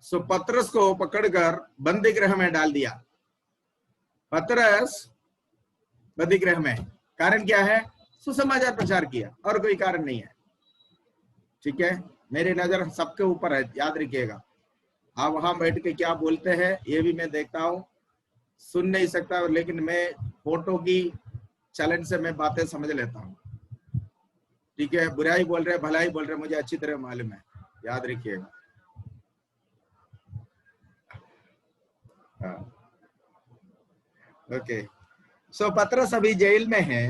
सो पतरस को पकड़कर बंदी गृह में डाल दिया। पतरस बंदी गृह में, कारण क्या है? सुसमाचार प्रचार किया, और कोई कारण नहीं है। ठीक है, मेरी नजर सबके ऊपर है, याद रखिएगा। आप वहां बैठ के क्या बोलते हैं ये भी मैं देखता हूँ, सुन नहीं सकता, लेकिन मैं फोटो की चलन से मैं बातें समझ लेता हूँ। ठीक है, बुराई बोल रहे भलाई बोल रहे मुझे अच्छी तरह मालूम है, याद रखिएगा। ओके, सो पतरस अभी जेल में है।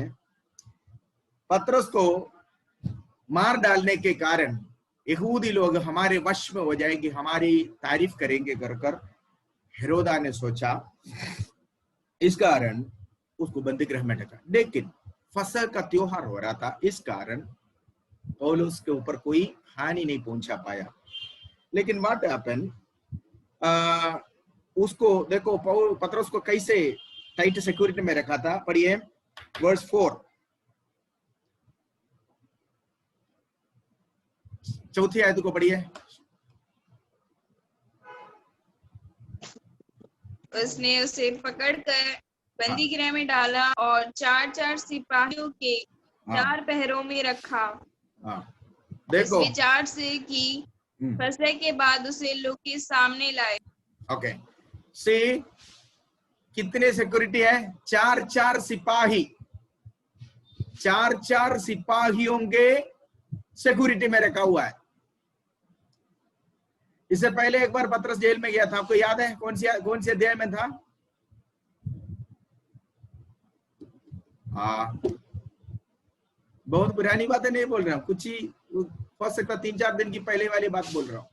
पतरस को मार डालने के कारण यहूदी लोग हमारे वश में हो जाएंगे, हमारी तारीफ करेंगे कर हेरोदा ने सोचा, इस कारण उसको बंदी गृह में रखा। लेकिन फसह का त्योहार हो रहा था, इस कारण पौलुस के ऊपर कोई हानि नहीं पहुंचा पाया। लेकिन व्हाट हैपन, उसको देखो पतरस को कैसे टाइट सिक्योरिटी में रखा था। पढ़िए वर्स 4, चौथी आयत को पढ़िए। उसने उसे पकड़कर बंदी गृह में डाला और 4-4 सिपाहियों के 4 पहरों में रखा। देखो, इस विचार से कि फसह के बाद उसे लोग के सामने लाए। ओके, सी कितने सिक्योरिटी है? 4-4 सिपाही, 4-4 सिपाहियों के सिक्योरिटी में रखा हुआ है। इससे पहले एक बार पतरस जेल में गया था, आपको याद है? कौन सी अध्याय में था? हाँ, बहुत पुरानी बातें नहीं बोल रहा हूँ, कुछ ही हो सकता 3-4 दिन की पहले वाली बात बोल रहा हूँ।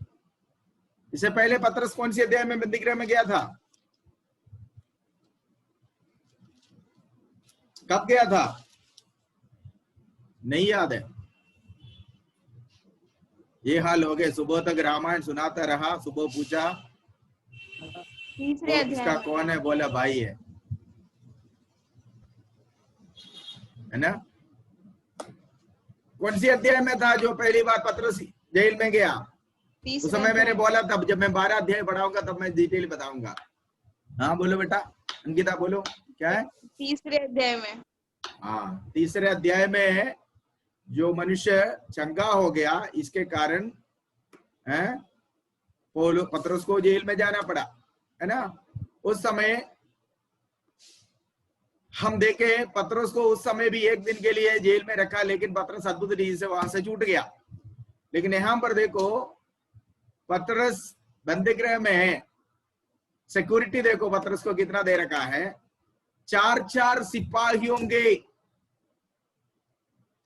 इससे पहले पतरस कौन सी अध्याय में बंदी गृह में गया था? कब गया था? नहीं याद है? ये हाल हो गए, सुबह तक रामायण सुनाता रहा, सुबह पूछा तीसरे अध्याय इसका कौन है, बोला भाई है ना? कौन सी अध्याय में था जो पहली बार पतरस जेल में गया? उस समय मैंने बोला, तब जब मैं 12 अध्याय पढ़ाऊंगा तब मैं डिटेल बताऊंगा। हाँ बोलो बेटा, अंकिता बोलो, क्या है? तीसरे अध्याय में। हाँ, तीसरे अध्याय में जो मनुष्य चंगा हो गया, इसके कारण पतरस को जेल में जाना पड़ा, है ना? उस समय हम देखे पतरस को उस समय भी एक दिन के लिए जेल में रखा, लेकिन पतरस अद्भुत रीति से वहां से छूट गया। लेकिन यहां पर देखो, पतरस बंदी गृह में है, सिक्योरिटी देखो पतरस को कितना दे रखा है? 4-4 सिपाहियों के,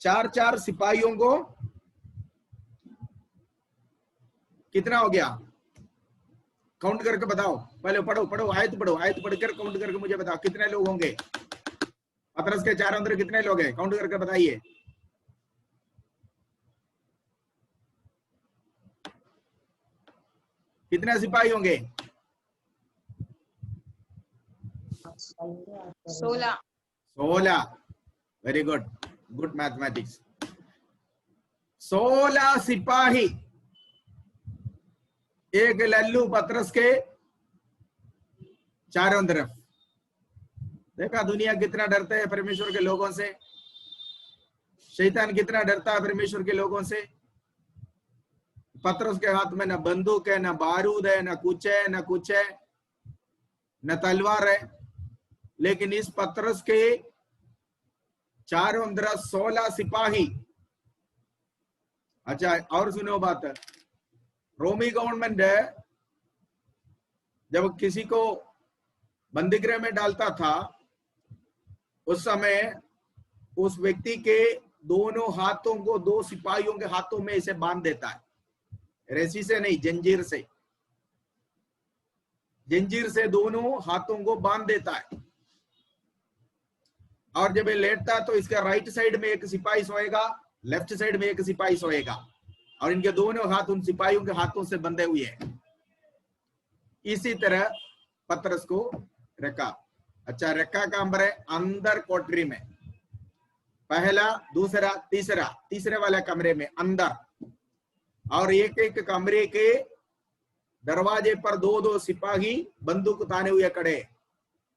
4-4 सिपाहियों को कितना हो गया? काउंट करके बताओ, पहले पढ़ो आयत पढ़कर काउंट करके मुझे बताओ कितने लोग होंगे? पतरस के चारों अंदर कितने लोग हैं? काउंट करके बताइए। कितने सिपाही होंगे? 16। Very good mathematics. 16 सिपाही, एक लल्लू पतरस के चारों तरफ। देखा दुनिया कितना डरता है परमेश्वर के लोगों से, शैतान कितना डरता है परमेश्वर के लोगों से। पतरस के हाथ में न बंदूक है, न बारूद है, न कुछ है, न तलवार है, लेकिन इस पतरस के चारों तरफ 16 सिपाही। अच्छा, और सुनो बात, रोमी गवर्नमेंट जब किसी को बंदीगृह में डालता था, उस समय उस व्यक्ति के दोनों हाथों को 2 सिपाहियों के हाथों में इसे बांध देता है, रस्सी से नहीं, जंजीर से दोनों हाथों को बांध देता है। और जब ये लेटता है तो इसका राइट साइड में एक सिपाही सोएगा, लेफ्ट साइड में एक सिपाही सोएगा, और इनके दोनों हाथ उन सिपाहियों के हाथों से बंधे हुए हैं। इसी तरह पतरस को रखा। अच्छा, रखा कहां पर है? अंदर कोठरी में, पहला, दूसरा, तीसरे वाला कमरे में अंदर, और एक एक कमरे के दरवाजे पर दो दो सिपाही बंदूक ताने हुए खड़े,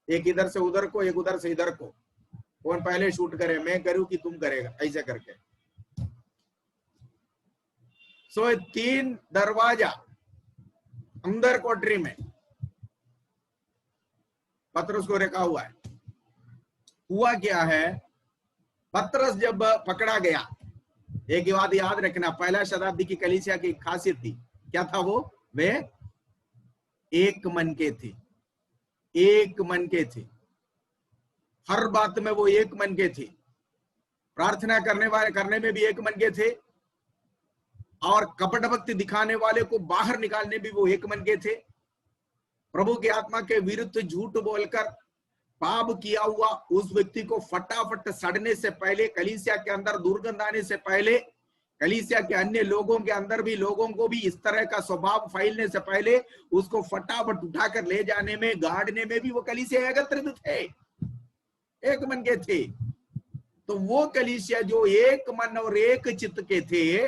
एक इधर से उधर को, एक उधर से इधर को, कौन पहले शूट करे, मैं करूं कि तुम करेगा, ऐसे करके। सो 3 दरवाजा अंदर कोठरी में पतरस को रखा हुआ है। हुआ क्या है, पतरस जब पकड़ा गया, एक बात याद रखना, पहला शताब्दी की कलीसिया की खासियत थी, क्या था वो, वे एक मन के थे, एक मन के थे, हर बात में वो एक मन के थे, प्रार्थना करने में भी एक मन के थे, और कपट भक्ति दिखाने वाले को बाहर निकालने भी वो एक मन के थे। प्रभु की आत्मा के विरुद्ध झूठ बोलकर पाप किया हुआ उस व्यक्ति को फटाफट सड़ने से पहले, कलीसिया के अंदर दुर्गंध आने से पहले, कलीसिया के अन्य लोगों के अंदर भी, लोगों को भी इस तरह का स्वभाव फैलने से पहले उसको फटाफट उठाकर ले जाने में, गाड़ने में भी वो कलीसिया एकत्रित थे, एक मन के थे। तो वो कलीसिया जो एक मन और एक चित्त के थे,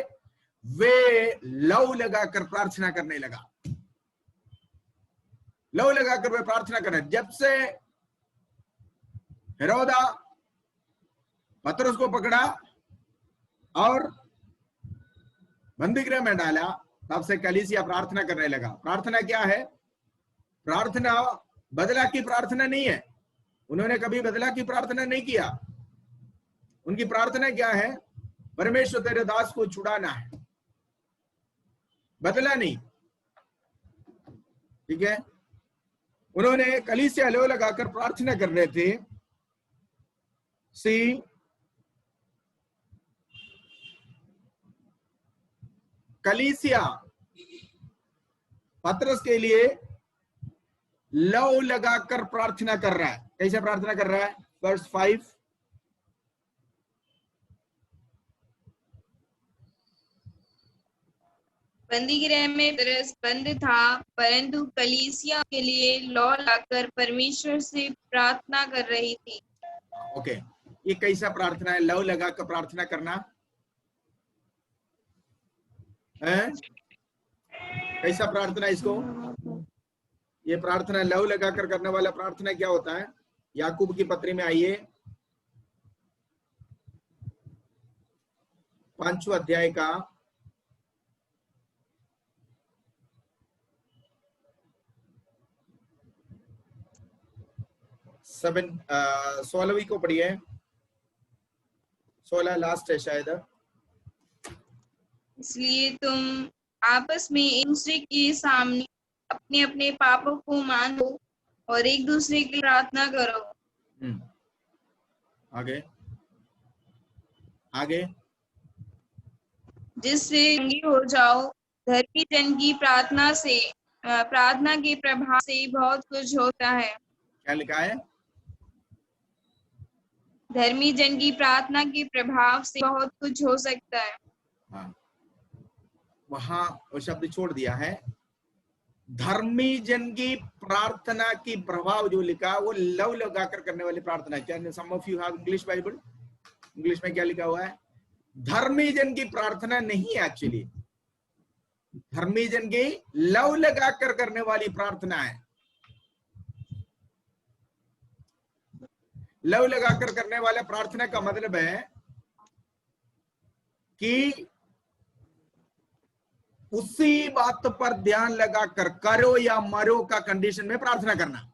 वे लव लगाकर प्रार्थना करने लगा, लव लगाकर वे प्रार्थना करने। जब से हेरोदा पतरस को पकड़ा और बंदीगृह में डाला, तब से कलीसिया प्रार्थना करने लगा। प्रार्थना क्या है, प्रार्थना बदला की प्रार्थना नहीं है, उन्होंने कभी बदला की प्रार्थना नहीं किया। उनकी प्रार्थना क्या है, परमेश्वर तेरे दास को छुड़ाना है, बदला नहीं, ठीक है। उन्होंने कलीसिया लो लगाकर प्रार्थना कर रहे थे। सी कलीसिया पतरस के लिए लव लगाकर प्रार्थना कर रहा है। कैसे प्रार्थना कर रहा है, वर्स 5, बंदीगृह में पतरस बंद था, परंतु कलीसिया के लिए लौ लाकर परमेश्वर से प्रार्थना कर रही थी। ओके, ये कैसा प्रार्थना है, लव लगाकर प्रार्थना करना है? कैसा प्रार्थना इसको, ये प्रार्थना लव लगाकर करने वाला प्रार्थना क्या होता है? याकूब की पत्री में आइए, 5वां अध्याय का 16वीं को पढ़िए, 16 लास्ट है शायद। इसलिए तुम आपस में एक दूसरे के सामने अपने अपने पापों को मान लो और एक दूसरे की प्रार्थना करो। आगे आगे, जिससे चंगे हो जाओ। धर्मी जन की प्रार्थना के प्रभाव से बहुत कुछ होता है। क्या लिखा है? धर्मी जन की प्रार्थना के प्रभाव से बहुत कुछ हो सकता है। हाँ, वहां वो शब्द छोड़ दिया है। धर्मी जन की प्रार्थना की प्रभाव जो लिखा, वो लव लगाकर करने वाली प्रार्थना। क्या some of you have English Bible? English में क्या लिखा हुआ है? धर्मी जन की प्रार्थना नहीं है, एक्चुअली धर्मी जन की लव लगाकर करने वाली प्रार्थना है। लव लगाकर करने वाला प्रार्थना का मतलब है कि उसी बात पर ध्यान लगाकर करो या मरो का कंडीशन में प्रार्थना करना।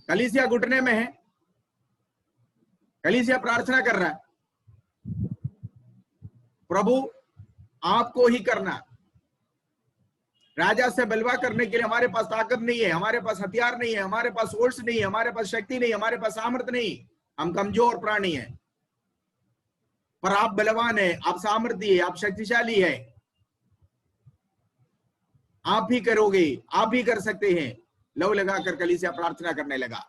कलीसिया घुटने में है, कलीसिया प्रार्थना कर रहा है, प्रभु आपको ही करना। राजा से बलवा करने के लिए हमारे पास ताकत नहीं है, हमारे पास हथियार नहीं है, हमारे पास फोर्स नहीं है, हमारे पास शक्ति नहीं, हमारे पास सामर्थ्य नहीं, हम कमजोर प्राणी हैं। पर आप बलवान है, आप सामर्थ्य है, आप शक्तिशाली है, आप ही करोगे, आप ही कर सकते हैं। लव लगाकर कलीसिया प्रार्थना करने लगा।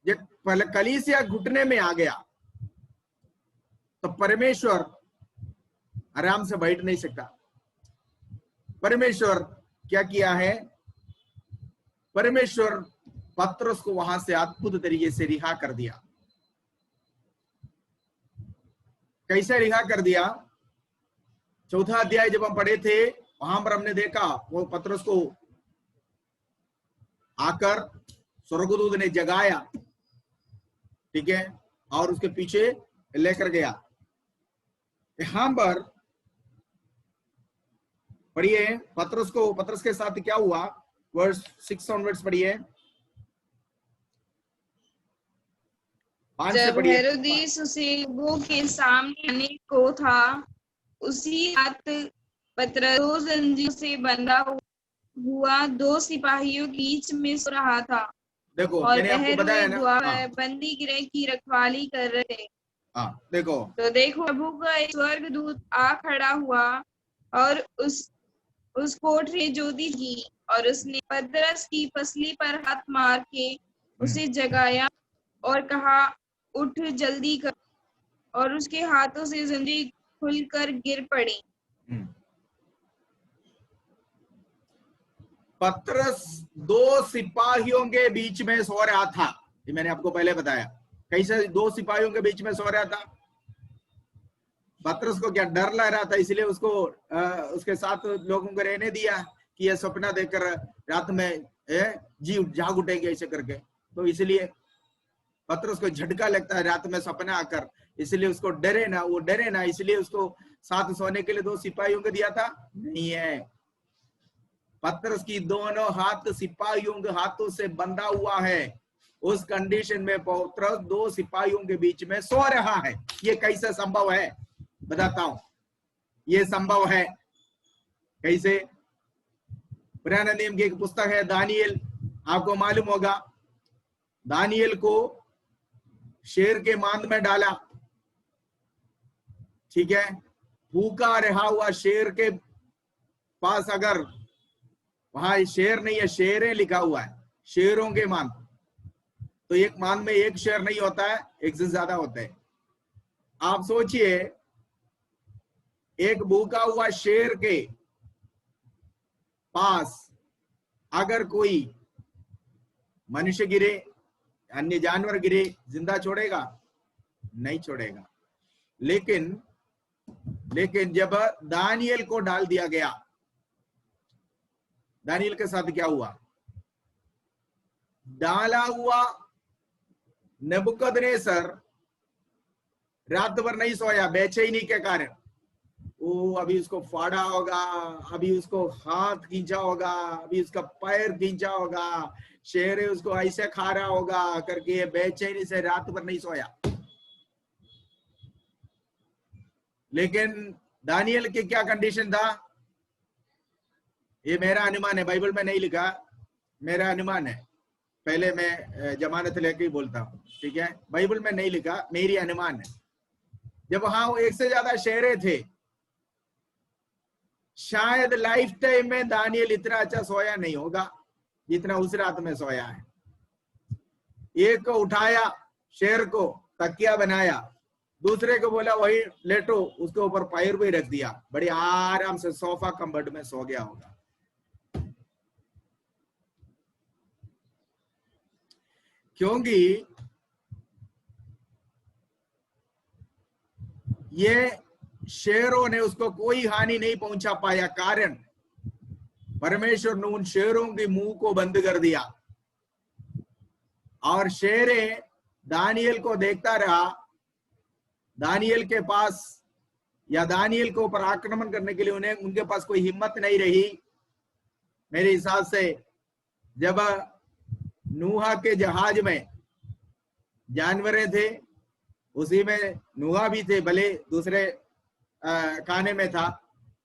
जब कलीसिया घुटने में आ गया तो परमेश्वर आराम से बैठ नहीं सकता। परमेश्वर क्या किया है? परमेश्वर पतरस को वहां से अद्भुत तरीके से रिहा कर दिया। कैसे रिहा कर दिया। चौथा अध्याय जब हम पढ़े थे वहां पर हमने देखा वो पतरस को आकर स्वर्गदूत ने जगाया, ठीक है, और उसके पीछे लेकर गया। यहां पर पढ़िए पतरस के साथ क्या हुआ, वर्स 6 ऑनवर्ड्स पढ़िए, 5 से जब पढ़िए। हेरोदेस उसे लोगों के सामने आने को था, उसी रात पतरस दो जंजीरों से बंधा हुआ दो सिपाहियों के बीच में सो रहा था, देखो और मैंने आपको पहरुए बताया ना। द्वार हाँ, बंदी गृह की रखवाली कर रहे थे। हाँ, देखो तो देखो, प्रभु का एक स्वर्गदूत आ खड़ा हुआ और उस कोठरी ज्योति की, और उसने पतरस की पसली पर हाथ मार के उसे जगाया और कहा, उठ जल्दी कर। और उसके हाथों से जंजीर खुलकर गिर पड़ी। पतरस दो सिपाहियों के बीच में सो रहा था, ये मैंने आपको पहले बताया। कैसे दो सिपाहियों के बीच में सो रहा था। पतरस को क्या डर लग रहा था, इसलिए उसको उसके साथ लोगों को रहने दिया कि यह सपना देखकर रात में जी जाग उठेंगे ऐसे करके। तो इसलिए पतरस को झटका लगता है रात में सपना आकर, इसलिए उसको डरे ना, वो डरे ना, इसलिए उसको साथ सोने के लिए दो सिपाहियों को दिया था, नहीं है। पतरस की दोनों हाथ सिपाहियों के हाथों से बंधा हुआ है। उस कंडीशन में पतरस दो सिपाहियों के बीच में सो रहा है। ये कैसे संभव है बताता हूं। ये संभव है कैसे। पुराने नियम की एक पुस्तक है दानियल, आपको मालूम होगा। दानियल को शेर के मांद में डाला, ठीक है, भूखा रहा हुआ शेर के पास, अगर वहां शेर नहीं है, शेरें लिखा हुआ है, शेरों के मांद, तो एक मांद में एक शेर नहीं होता है, एक से ज्यादा होते हैं। आप सोचिए, एक भूखा हुआ शेर के पास अगर कोई मनुष्य गिरे, अन्य जानवर गिरे, जिंदा छोड़ेगा? नहीं छोड़ेगा। लेकिन जब दानियल को डाल दिया गया, दानियल के साथ क्या हुआ? डाला हुआ नबूकदनेस्सर रात भर नहीं सोया बेचैनी के कारण। वो अभी उसको फाड़ा होगा, अभी उसको हाथ खींचा होगा, अभी उसका पैर खींचा होगा, शेर उसको ऐसे खा रहा होगा करके बेचैनी से रात भर नहीं सोया। लेकिन दानियल की क्या कंडीशन था? ये मेरा अनुमान है, बाइबल में नहीं लिखा, मेरा अनुमान है। पहले मैं जमानत लेके ही बोलता हूं, ठीक है, बाइबल में नहीं लिखा, मेरी अनुमान है। जब वहां एक से ज्यादा शेरे थे, शायद लाइफ टाइम में दानियल इतना अच्छा सोया नहीं होगा जितना उस रात में सोया है। एक को उठाया शेर को, तकिया बनाया, दूसरे को बोला वही लेटो, उसके ऊपर पैर भी रख दिया, बड़ी आराम से सोफा कंबर्ट में सो गया होगा। क्योंकि ये शेरों ने उसको कोई हानि नहीं पहुंचा पाया, कारण परमेश्वर ने उन शेरों के मुंह को बंद कर दिया। और शेरे दानियल को देखता रहा। दानियल के पास या दानियल के ऊपर आक्रमण करने के लिए उनके पास कोई हिम्मत नहीं रही। मेरे हिसाब से जब नूहा के जहाज में जानवरें थे, उसी में नूहा भी थे, भले दूसरे खाने में था,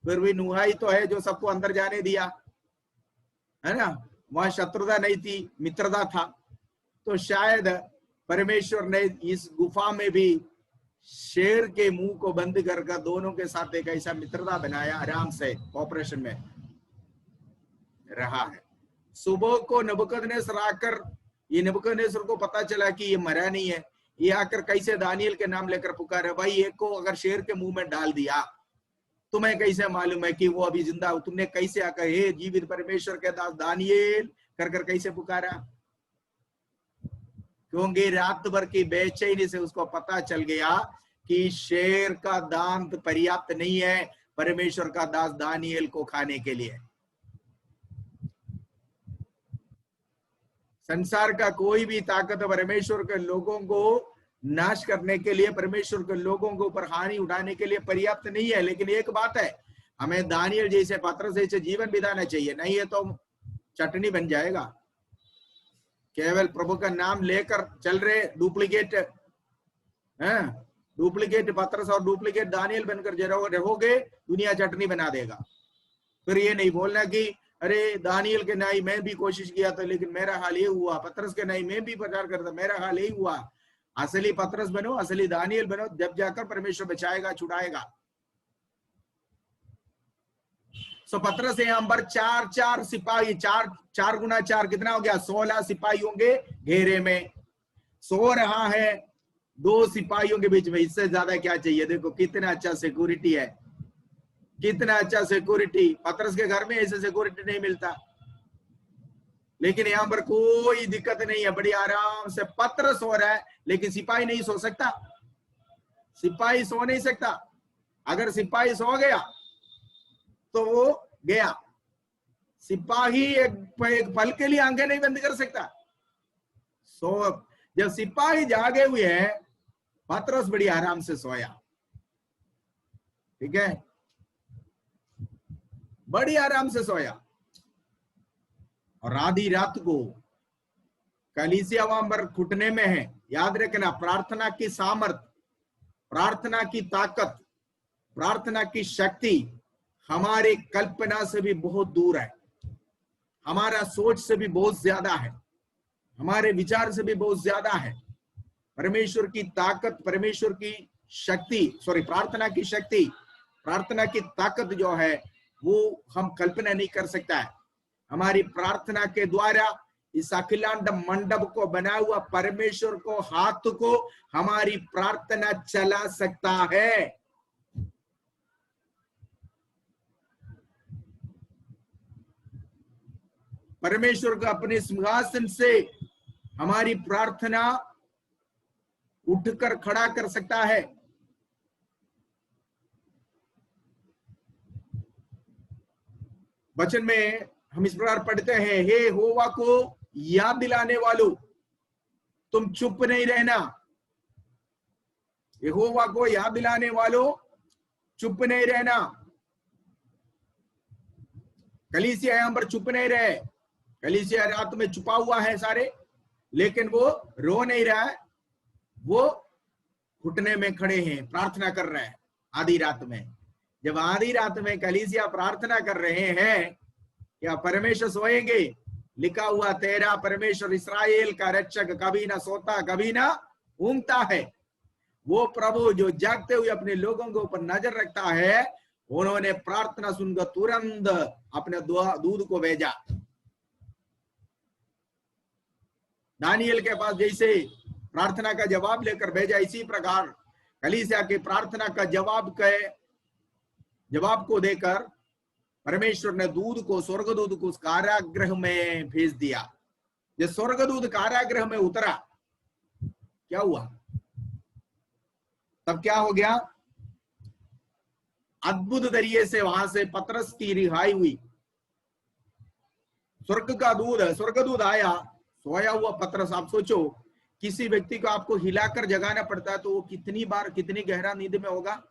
फिर भी नूहा ही तो है जो सबको अंदर जाने दिया, है ना। वहां शत्रुता नहीं थी, मित्रता था। तो शायद परमेश्वर ने इस गुफा में भी शेर के मुंह को बंद कर दोनों के साथ एक ऐसा मित्रता बनाया, आराम से ऑपरेशन में रहा है। सुबह को नबूकदनेस्सर आकर, ये नबूकदनेस्सर को पता चला कि ये मरा नहीं है, ये आकर कैसे दानियल के नाम लेकर पुकारा, भाई एक को अगर शेर के मुंह में डाल दिया, तुम्हें कैसे मालूम है कि वो अभी जिंदा हो? तुमने कैसे आकर हे जीवित परमेश्वर के दास दानियल कर कैसे पुकारा? क्योंकि रात भर की बेचैनी से उसको पता चल गया कि शेर का दांत पर्याप्त नहीं है परमेश्वर का दास दानियल को खाने के लिए। संसार का कोई भी ताकत परमेश्वर के लोगों को नाश करने के लिए, परमेश्वर के लोगों के ऊपर हानि उठाने के लिए पर्याप्त नहीं है। लेकिन एक बात है, हमें दानियल जैसे, पत्रस जैसे जीवन बिताना चाहिए, नहीं है तो चटनी बन जाएगा। केवल प्रभु का नाम लेकर चल रहे डुप्लीकेट पत्रस और डुप्लीकेट दानियल बनकर रहोगे, दुनिया चटनी बना देगा। फिर ये नहीं बोलना कि अरे दानियल के नहीं मैं भी कोशिश किया था लेकिन मेरा हाल ये हुआ, पत्रस के नहीं मैं भी प्रचार करता मेरा हाल यही हुआ। असली पत्रस बनो, असली दानियल बनो, जब जाकर परमेश्वर बचाएगा, छुड़ाएगा। सो पत्रस यहाँ पर 4 सिपाही, 4 गुना 4 कितना हो गया, 16 सिपाही होंगे घेरे में, सो रहा है 2 सिपाहियों के बीच में। इससे ज्यादा क्या चाहिए? देखो कितना अच्छा सिक्योरिटी है, कितना अच्छा सिक्योरिटी। पत्रस के घर में ऐसे सिक्योरिटी नहीं मिलता, लेकिन यहाँ पर कोई दिक्कत नहीं है, बड़ी आराम से पत्रस सो रहा है, लेकिन सिपाही नहीं सो सकता। सिपाही सो नहीं सकता। अगर सिपाही सो गया तो वो गया। सिपाही एक पल के लिए आंखें नहीं बंद कर सकता। सो जब सिपाही जागे हुए हैं, पत्रस बड़ी आराम से सोया। ठीक है, बड़ी आराम से सोया। और आधी रात को कलीसिया वहां पर घुटने में है। याद रखना, प्रार्थना की सामर्थ, प्रार्थना की ताकत, प्रार्थना की शक्ति हमारे कल्पना से भी बहुत दूर है, हमारा सोच से भी बहुत ज्यादा है, हमारे विचार से भी बहुत ज्यादा है। परमेश्वर की ताकत, परमेश्वर की शक्ति, प्रार्थना की शक्ति, प्रार्थना की ताकत जो है वो हम कल्पना नहीं कर सकता है। हमारी प्रार्थना के द्वारा इस अखिलांड मंडप को बना हुआ परमेश्वर को, हाथ को हमारी प्रार्थना चला सकता है। परमेश्वर को अपने सिंहासन से हमारी प्रार्थना उठकर खड़ा कर सकता है। वचन में हम इस प्रकार पढ़ते हैं, हे यहोवा को याद दिलाने वालों, तुम चुप नहीं रहना। यहोवा को याद दिलाने वालों, चुप नहीं रहना। कलीसिया यहां पर चुप नहीं रहे। कलीसिया रात में छुपा हुआ है सारे, लेकिन वो रो नहीं रहा है, वो घुटने में खड़े हैं, प्रार्थना कर रहे हैं आधी रात में। जब आधी रात में कलीसिया प्रार्थना कर रहे हैं, क्या परमेश्वर सोएंगे? लिखा हुआ, तेरा परमेश्वर इस्राएल का रक्षक कभी ना सोता कभी ना ऊँघता है। वो प्रभु जो जागते हुए अपने लोगों के ऊपर नजर रखता है, उन्होंने प्रार्थना सुनकर तुरंत अपने दूध को भेजा। दानियल के पास जैसे प्रार्थना का जवाब लेकर भेजा, इसी प्रकार कलीसिया की प्रार्थना का जवाब को देकर परमेश्वर ने दूध को, स्वर्गदूत को उस कारागृह में भेज दिया। जब स्वर्गदूत कारागृह में उतरा, क्या हुआ? तब क्या हो गया? अद्भुत तरीके से वहां से पतरस की रिहाई हुई। स्वर्गदूत आया, सोया हुआ पतरस। आप सोचो, किसी व्यक्ति को आपको हिलाकर जगाना पड़ता है तो वो कितनी बार, कितनी गहरा नींद में होगा।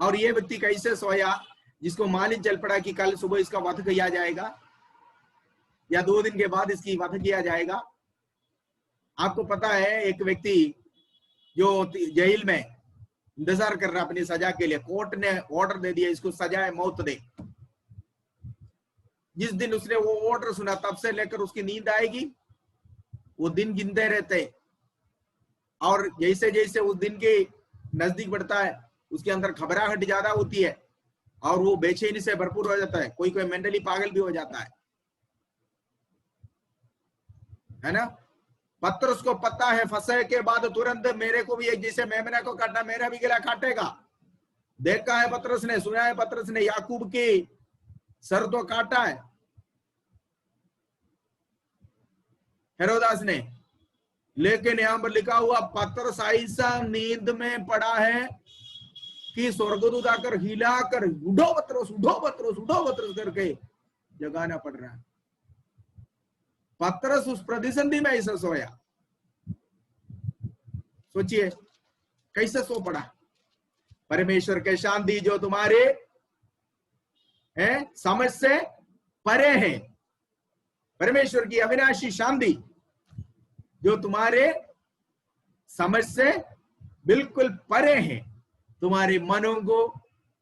और ये व्यक्ति कैसे सोया, जिसको मालूम चल पड़ा कि कल सुबह इसका वध किया जाएगा या 2 दिन के बाद इसकी वध किया जाएगा। आपको पता है, एक व्यक्ति जो जेल में इंतजार कर रहा अपनी सजा के लिए, कोर्ट ने ऑर्डर दे दिया इसको सजाए मौत दे। जिस दिन उसने वो ऑर्डर सुना, तब से लेकर उसकी नींद आएगी, वो दिन गिनते रहते। और जैसे जैसे उस दिन के नजदीक बढ़ता है, उसके अंदर घबराहट ज्यादा होती है और वो बेचैनी से भरपूर हो जाता है। कोई कोई मेंटली पागल भी हो जाता है ना। पतरस को पता है, फंसे के बाद तुरंत मेरे को भी एक जैसे मेमना को काटना, मेरा भी गला काटेगा। देखा है पतरस ने, सुना है पतरस ने, याकूब की सर तो काटा है हेरोदास ने, लेकिन यहां पर लिखा हुआ पत्रस ऐसा नींद में पड़ा है कि स्वर्गदूत आकर हिलाकर उठो पत्रस, उठो पत्रस, उठो पत्रस करके जगाना पड़ रहा है। पत्रस उस प्रतिसंधि में ऐसा सोया। सोचिए कैसे सो पड़ा। परमेश्वर के शांति जो तुम्हारे समझ से परे है, परमेश्वर की अविनाशी शांति जो तुम्हारे समझ से बिल्कुल परे है, तुम्हारे मनों को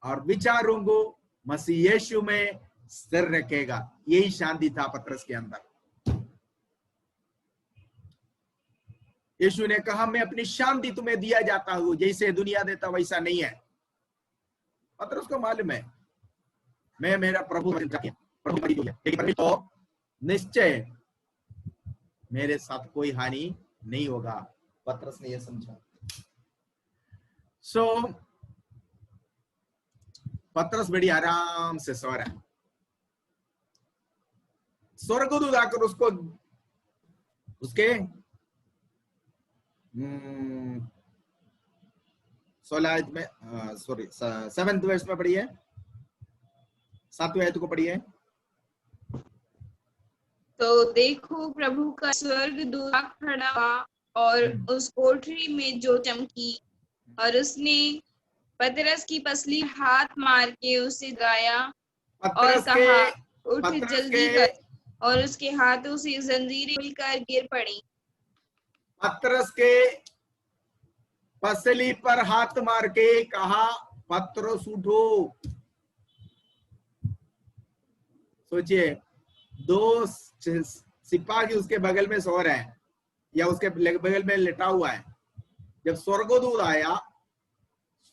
और विचारों को मसीह यीशु में स्थिर रखेगा। यही शांति था पत्रस के अंदर। यीशु ने कहा मैं अपनी शांति तुम्हें दिया जाता हूं, जैसे दुनिया देता वैसा नहीं है। पत्रस को मालूम है मैं मेरा प्रभु लेकिन तो निश्चय मेरे साथ कोई हानि नहीं होगा। पत्रस ने यह समझा। पत्रस बड़ी आराम से सो रहा है। स्वर्गदूत आकर उसको उसके 16 में सॉरी 7th वर्ष में पढ़िए, 7वीं आयत को पढ़िए। तो देखो प्रभु का स्वर्गदूत खड़ा हुआ और उस कोठरी में जो चमकी, और उसने पतरस की पसली हाथ मार के उसे गाया और कहा उठ जल्दी कर, और उसके हाथों से जंजीरें खुलकर गिर पड़ी। पतरस के पसली पर हाथ मार के कहा पतरस उठो। सोचिए 2 सिपाही उसके बगल में सो रहे हैं या उसके बगल में लेटा हुआ है। जब स्वर्गदूत आया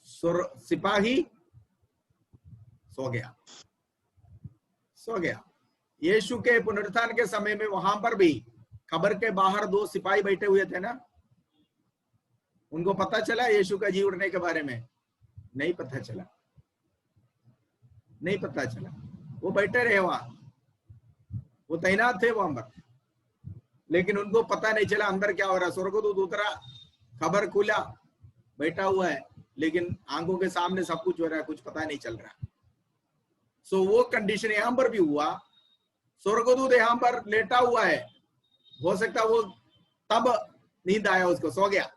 सिपाही सो गया। यीशु के पुनरुत्थान के समय में वहां पर भी कब्र के बाहर 2 सिपाही बैठे हुए थे ना। उनको पता चला यीशु का जी उठने के बारे में? नहीं पता चला। वो बैठे रहे वहां, वो तैनात थे वहां पर, लेकिन उनको पता नहीं चला अंदर क्या हो रहा। स्वर्गदूत उतरा, खबर खुला, बैठा हुआ है, लेकिन आंखों के सामने सब कुछ हो रहा है, कुछ पता नहीं चल रहा। वो कंडीशन यहां पर भी हुआ। स्वर्गदूत यहां पर लेटा हुआ है, हो सकता वो तब नींद आया उसको, सो गया।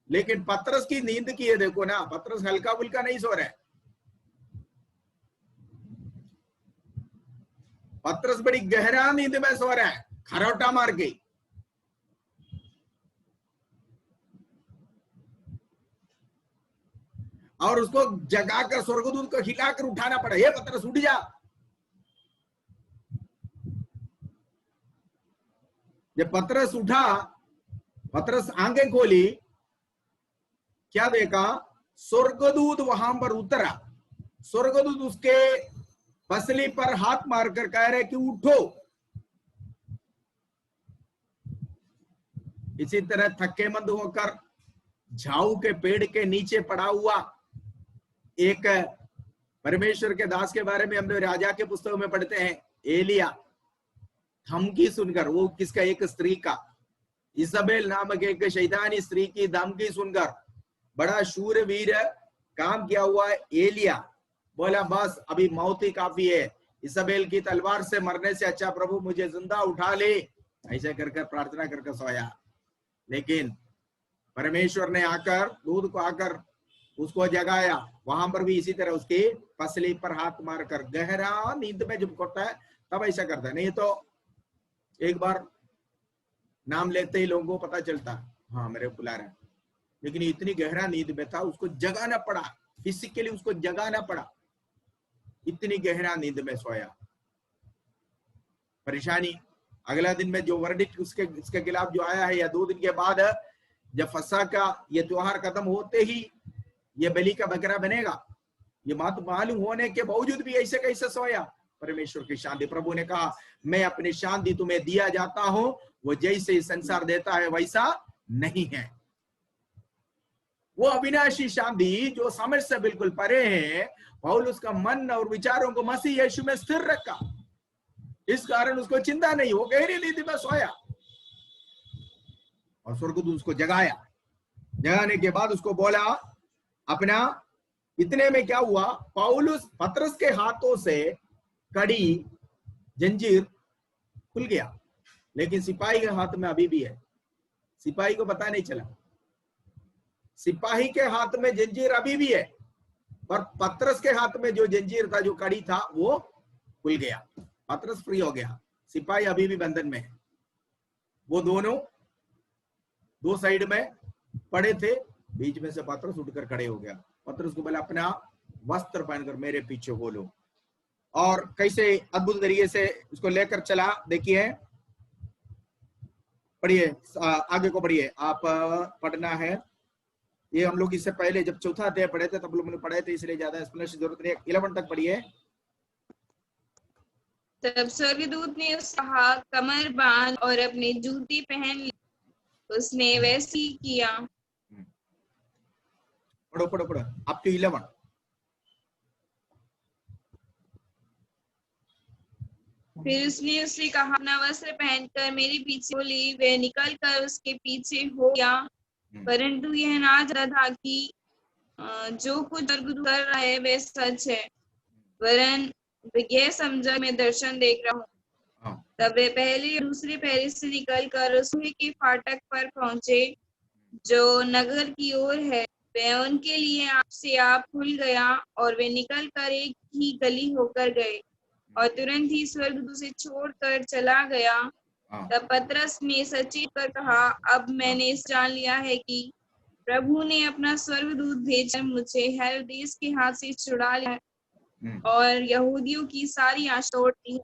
लेकिन पतरस की नींद की है देखो ना, पतरस हल्का फुल्का नहीं सो रहा है। पतरस बड़ी गहरा नींद में सो रहा है, खरोटा मार के। और उसको जगाकर स्वर्गदूत को हिलाकर उठाना पड़ा, ये पतरस उठ जा। जब पतरस उठा, पतरस आंखें खोली, क्या देखा? स्वर्गदूत वहां पर उतरा। स्वर्गदूत उसके पसली पर हाथ मारकर कह रहे कि उठो। इसी तरह थक्केमंद होकर झाऊ के पेड़ के नीचे पड़ा हुआ एक परमेश्वर के दास के बारे में हम लोग राजा के पुस्तकों में पढ़ते हैं, एलिया। धमकी सुनकर, वो किसका? एक स्त्री का, इसाबेल नामक एक शैतानी स्त्री की धमकी सुनकर बड़ा शूरवीर काम किया हुआ एलिया बोला बस अभी मौत ही काफी है, इसाबेल की तलवार से मरने से अच्छा प्रभु मुझे जिंदा उठा ले। ऐसे कर प्रार्थना करके सोया। लेकिन परमेश्वर ने आकर, दूध को आकर उसको जगाया। वहां पर भी इसी तरह उसकी पसली पर हाथ मारकर, गहरा नींद में जब करता है तब ऐसा करता है, नहीं तो एक बार नाम लेते ही लोगों को पता चलता हाँ मेरे बुला रहा है। लेकिन इतनी गहरा नींद में था, उसको जगाना पड़ा, फिजिकली उसको जगाना पड़ा। इतनी गहरा नींद में सोया। परेशानी अगला दिन में जो वर्डिक्ट उसके खिलाफ जो आया है, या 2 दिन के बाद जब फसह का ये त्योहार खत्म होते ही ये बलि का बकरा बनेगा, ये मालूम होने के बावजूद भी ऐसे कैसे सोया? परमेश्वर की शांति। प्रभु ने कहा मैं अपनी शांति तुम्हें दिया जाता हूं, वो जैसे संसार देता है वैसा नहीं है। वो अविनाशी शांति जो समझ से बिल्कुल परे है, पौलुस का मन और विचारों को मसीह यीशु में स्थिर रखा। इस कारण उसको चिंता नहीं, वो गहरी नींद में सोया। और स्वर्गदूत उसको जगाया। जगाने के बाद उसको बोला अपना, इतने में क्या हुआ, पौलुस पतरस के हाथों से कड़ी जंजीर खुल गया, लेकिन सिपाही के हाथ में अभी भी है। सिपाही को पता नहीं चला, सिपाही के हाथ में जंजीर अभी भी है, पर पतरस के हाथ में जो जंजीर था, जो कड़ी था, वो खुल गया। पतरस फ्री हो गया, सिपाही अभी भी बंधन में है। वो दोनों दो साइड में पड़े थे, बीच में से पतरस उठकर खड़े हो गया। पतरस को बोला अपना वस्त्र पहनकर मेरे पीछे हो लो, और कैसे अद्भुत तरीके से उसको लेकर चला। देखिए, पढ़िए, आगे को पढ़िए, आप पढ़ना है। ये हम लोग इससे पहले जब चौथा अध्याय पढ़े थे तब लोग ने पढ़े थे, इसलिए ज्यादा एक्सप्लेनेशन जरूरत नहीं है। 11 तक पढ़िए। तब स्वर्गदूत ने उसका हाथ कमर बांध और अपने जूते पहन ली। उसने वैसे ही किया। पढ़ो पढ़ो पढ़ो, अप टू 11। फिर उसने उससे कहा, अपना वस्त्र पहनकर मेरे पीछे हो ले। वह निकल कर उसके पीछे हो गया, परंतु यह ना जानता था कि जो कुछ स्वर्गदूत कर रहा है वह सच है, वरन यह समझा मैं दर्शन देख रहा हूँ। तब वे पहले दूसरे पहरे से निकल कर रसोई के फाटक पर पहुंचे, जो नगर की ओर है। वह उनके लिए आपसे आप खुल गया, और वे निकल कर एक ही गली होकर गए, और तुरंत ही स्वर्गदूत से छोड़कर चला गया। तब पतरस ने सचेत कर कहा, अब मैंने जान लिया है कि प्रभु ने अपना स्वर्गदूत भेजकर मुझे हेरोदेस के हाथ से छुड़ा लिया है, और यहूदियों की सारी आशा तोड़ दी है।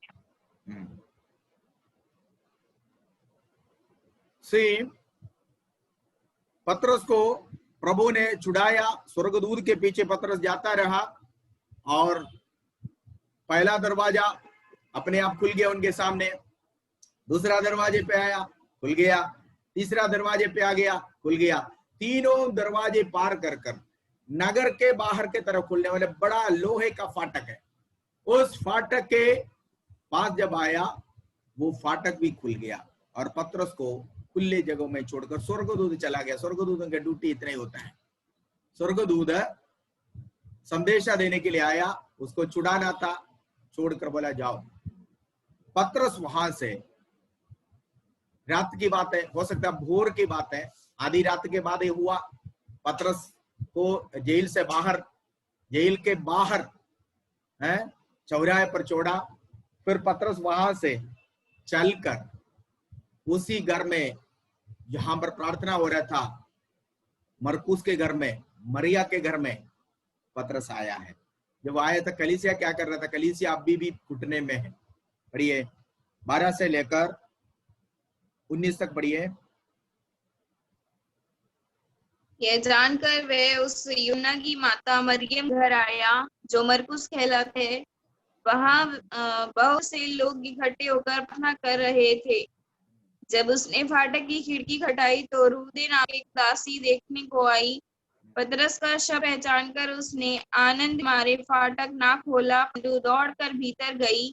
पतरस को प्रभु ने छुड़ाया, स्वर्गदूत के पीछे पतरस जाता रहा, और पहला दरवाजा अपने आप खुल गया उनके सामने, दूसरा दरवाजे पे आया, खुल गया, तीसरा दरवाजे पे आ गया, खुल गया। तीनों दरवाजे पार कर कर नगर के बाहर के तरफ खुलने वाले बड़ा लोहे का फाटक है, उस फाटक के पास जब आया, वो फाटक भी खुल गया, और पतरस को खुले जगहों में छोड़कर स्वर्गदूत चला गया। स्वर्गदूत का ड्यूटी इतना ही होता है, स्वर्गदूत संदेशा देने के लिए आया, उसको छुड़ाना था, छोड़कर बोला जाओ। पतरस वहां से, रात की बात है, हो सकता है भोर की बात है, आधी रात के बाद ये हुआ। पतरस को जेल से बाहर, जेल के बाहर है चौराहे पर छोड़ा। फिर पतरस वहां से चलकर उसी घर में जहां पर प्रार्थना हो रहा था, मरकुस के घर में, मरिया के घर में पतरस आया है। जब आया था, कलीसिया क्या कर रहा था? कलीसिया अभी भी घुटने में है। पढ़िए 12 से लेकर 19 तक पढ़िए। यह जानकर वह उस यूना की माता मरियम घर आया, जो मरकुस कहलाते है। वहां बहुत से लोग इकट्ठे होकर प्रार्थना कर रहे थे। जब उसने फाटक की खिड़की खटाई तो रूदे नाम एक दासी देखने को आई। पतरस का शब्द पहचानकर उसने आनंद मारे फाटक ना खोला, परंतु दौड़कर भीतर गई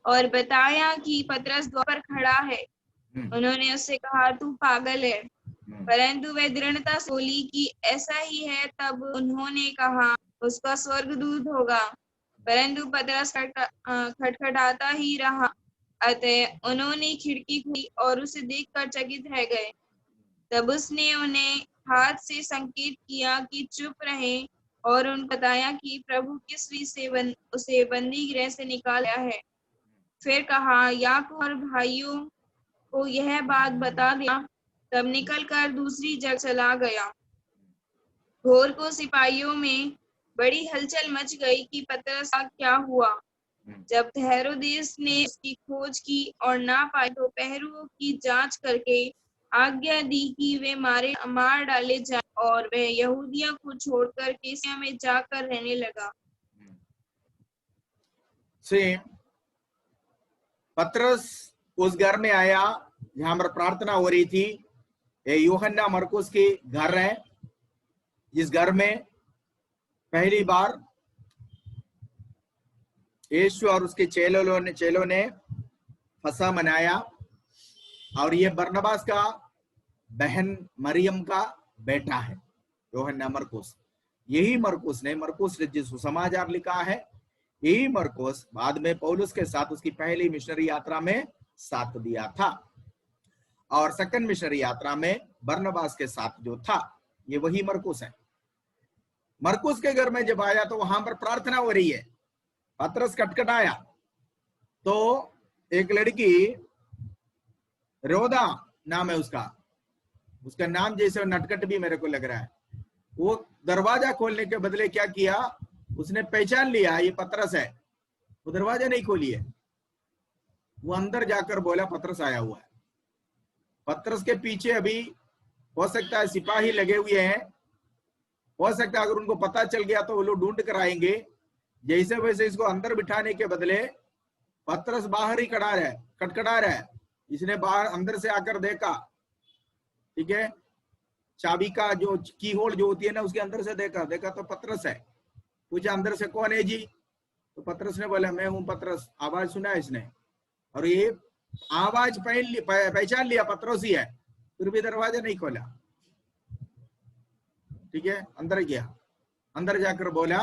और बताया कि पतरस द्वार पर खड़ा है। उन्होंने उससे कहा, तू पागल है, परंतु वह दृढ़ता से बोली कि ऐसा ही है। तब उन्होंने कहा, उसका स्वर्गदूत होगा, परंतु पतरस खटखटाता ही रहा। अतः उन्होंने खिड़की खोली और उसे देखकर चकित रह गए। तब उसने उन्हें हाथ से संकेत किया कि चुप रहें, और उनको बताया कि प्रभु किस रीति से उसे बंदी गृह से निकाला है। फिर कहा, याकूब और भाइयों को यह बात बता दिया। तब निकलकर दूसरी जगह चला गया। भोर को सिपाहियों में बड़ी हलचल मच गई कि पतरस का क्या हुआ। जब हेरोदेस ने उसकी खोज की और ना पाए तो पहरुओं की जांच करके आज्ञा दी कि वे मार डाले जाए, और वह यहूदियों को छोड़कर कैसरिया में जाकर रहने लगा। पतरस उस घर में आया जहां पर प्रार्थना हो रही थी। ये यूहन्ना मरकुस की घर है। इस घर में पहली बार यीशु और उसके चेलों ने फसह मनाया, और ये बरनबास का बहन मरियम का बेटा है, यूहन्ना मरकुस। यही मरकुस ने जिस सुसमाचार लिखा है, यही मरकुस बाद में पौलुस के साथ उसकी पहली मिशनरी यात्रा में साथ दिया था, और सेकंड मिशनरी यात्रा में बरनबास के साथ जो था, ये वही मरकुस है। मरकुस के घर में जब आया तो वहां पर प्रार्थना हो रही है। पतरस खटखटाया तो एक लड़की, रोदा नाम है उसका नाम जैसे नटखट भी मेरे को लग रहा है, वो दरवाजा खोलने के बदले क्या किया, उसने पहचान लिया ये पतरस है, वो दरवाजा नहीं खोली है, वो अंदर जाकर बोला पतरस आया हुआ है। पतरस के पीछे अभी हो सकता है सिपाही लगे हुए हैं, हो सकता है अगर उनको पता चल गया तो वो लोग ढूंढ कर आएंगे। जैसे वैसे इसको अंदर बिठाने के बदले पतरस बाहर ही खटखटा रहा है। इसने बाहर अंदर से आकर देखा, ठीक है, चाबी का जो की होल जो होती है ना, उसके अंदर से देखा तो पतरस है। पूछा अंदर से कौन है जी, तो पतरस ने बोला मैं हूं पतरस। आवाज सुना इसने, और ये आवाज पहचान लिया पतरस ही है, फिर भी दरवाजा नहीं खोला। ठीक है, अंदर गया, अंदर जाकर बोला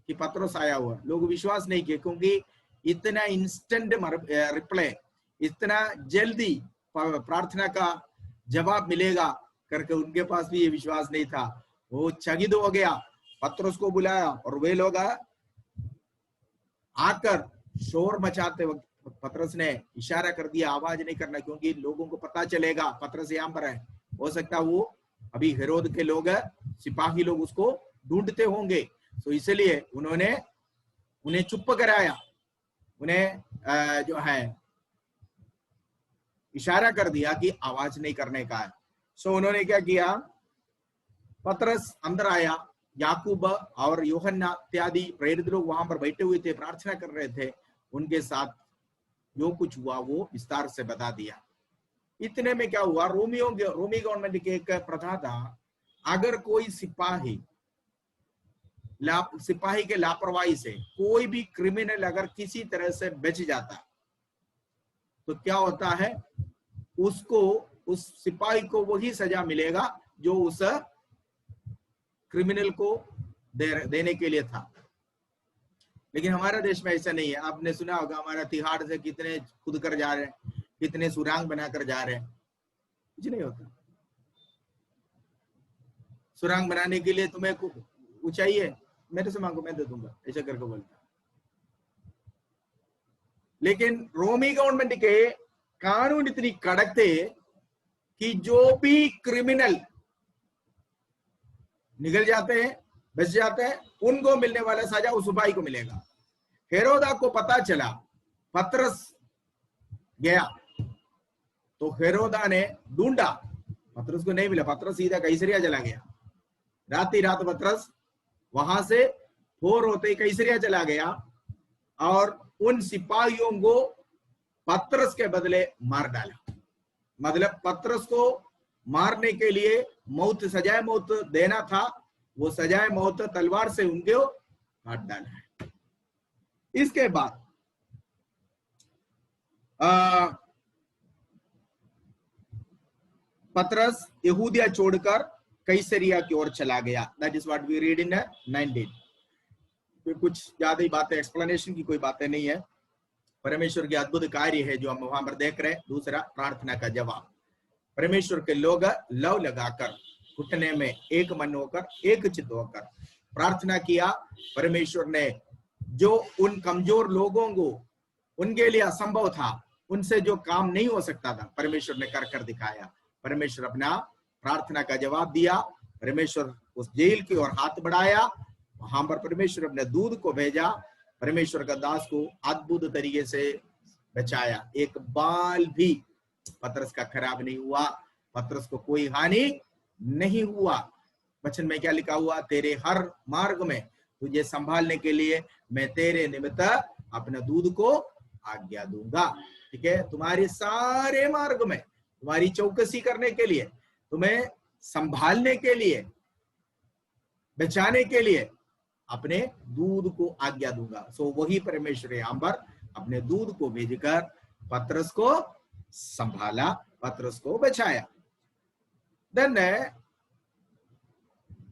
कि पतरस आया हुआ। लोग विश्वास नहीं किए, क्योंकि इतना इंस्टेंट रिप्लाई, इतना जल्दी प्रार्थना का जवाब मिलेगा करके उनके पास भी ये विश्वास नहीं था। वो चकित हो गया, पतरस को बुलाया और वे लोग आकर शोर मचाते वक्त पतरस ने इशारा कर दिया आवाज नहीं करना, क्योंकि लोगों को पता चलेगा पतरस यहाँ पर है। हो सकता वो अभी हेरोद के लोग, सिपाही लोग उसको ढूंढते होंगे, तो इसलिए उन्होंने उन्हें चुप कराया, उन्हें जो है इशारा कर दिया कि आवाज नहीं करने का है। सो उन्होंने क्या किया, पतरस अंदर आया, याकूब और यूहन्ना इत्यादि प्रेरित लोग वहां पर बैठे हुए थे, प्रार्थना कर रहे थे। उनके साथ जो कुछ हुआ वो विस्तार से बता दिया। इतने में क्या हुआ, रोमी गवर्नमेंट के एक प्रथा था, अगर कोई सिपाही के लापरवाही से कोई भी क्रिमिनल अगर किसी तरह से बच जाता तो क्या होता है, उसको, उस सिपाही को वही सजा मिलेगा जो उस क्रिमिनल को देने के लिए था। लेकिन हमारे देश में ऐसा नहीं है। आपने सुना होगा हमारा तिहाड़ से कितने खुद कर जा रहे हैं, कितने सुरंग बनाकर जा रहे हैं, कुछ नहीं होता। सुरंग बनाने के लिए तुम्हें ऊंचाई है, मेरे से मांगो मैं दे दूंगा, ऐसा करके बोलता। लेकिन रोमी गवर्नमेंट के कानून इतनी कड़क थे कि जो भी क्रिमिनल निकल जाते हैं, बच जाते हैं, उनको मिलने वाला सजा उस सिपाही को मिलेगा। हेरोदा को पता चला पतरस गया, तो हेरोदा ने ढूंढा, पतरस को नहीं मिला। पतरस सीधा कैसरिया चला गया। रात ही रात पतरस वहां से भोर होते कैसरिया चला गया, और उन सिपाहियों को पतरस के बदले मार डाला। मतलब पतरस को मारने के लिए मौत, सजाए मौत देना था, वो सजाए मौत तलवार से उनको काट डाला है। इसके बाद पतरस यहूदिया छोड़कर कैसरिया की ओर चला गया। That is what we read in 19। कुछ ज्यादा ही बातें, एक्सप्लेनेशन की कोई बातें नहीं है। परमेश्वर के अद्भुत कार्य है जो हम वहां पर देख रहे हैं। दूसरा, प्रार्थना का जवाब। परमेश्वर के लोग लव लगाकर, घुटने में एक मन होकर, एक चित्त होकर प्रार्थना किया। परमेश्वर ने जो उन कमजोर लोगों को, उनके लिए असंभव था, उनसे जो काम नहीं हो सकता था, परमेश्वर ने कर दिखाया। परमेश्वर अपना प्रार्थना का जवाब दिया। परमेश्वर उस जेल की ओर हाथ बढ़ाया, वहां पर परमेश्वर अपने दूध को भेजा। परमेश्वर का दास को अद्भुत तरीके से बचाया। एक बाल भी पतरस का खराब नहीं हुआ, पतरस को कोई हानि नहीं हुआ। वचन में क्या लिखा हुआ, तेरे हर मार्ग में तुझे संभालने के लिए मैं तेरे निमित्त अपने दूध को आज्ञा दूंगा। ठीक है, तुम्हारे सारे मार्ग में, तुम्हारी चौकसी करने के लिए, तुम्हें संभालने के लिए, बचाने के लिए अपने दूध को आज्ञा दूंगा। सो वही परमेश्वर यहाँ पर अपने दूध को भेजकर पतरस को संभाला, पतरस को बचाया। देन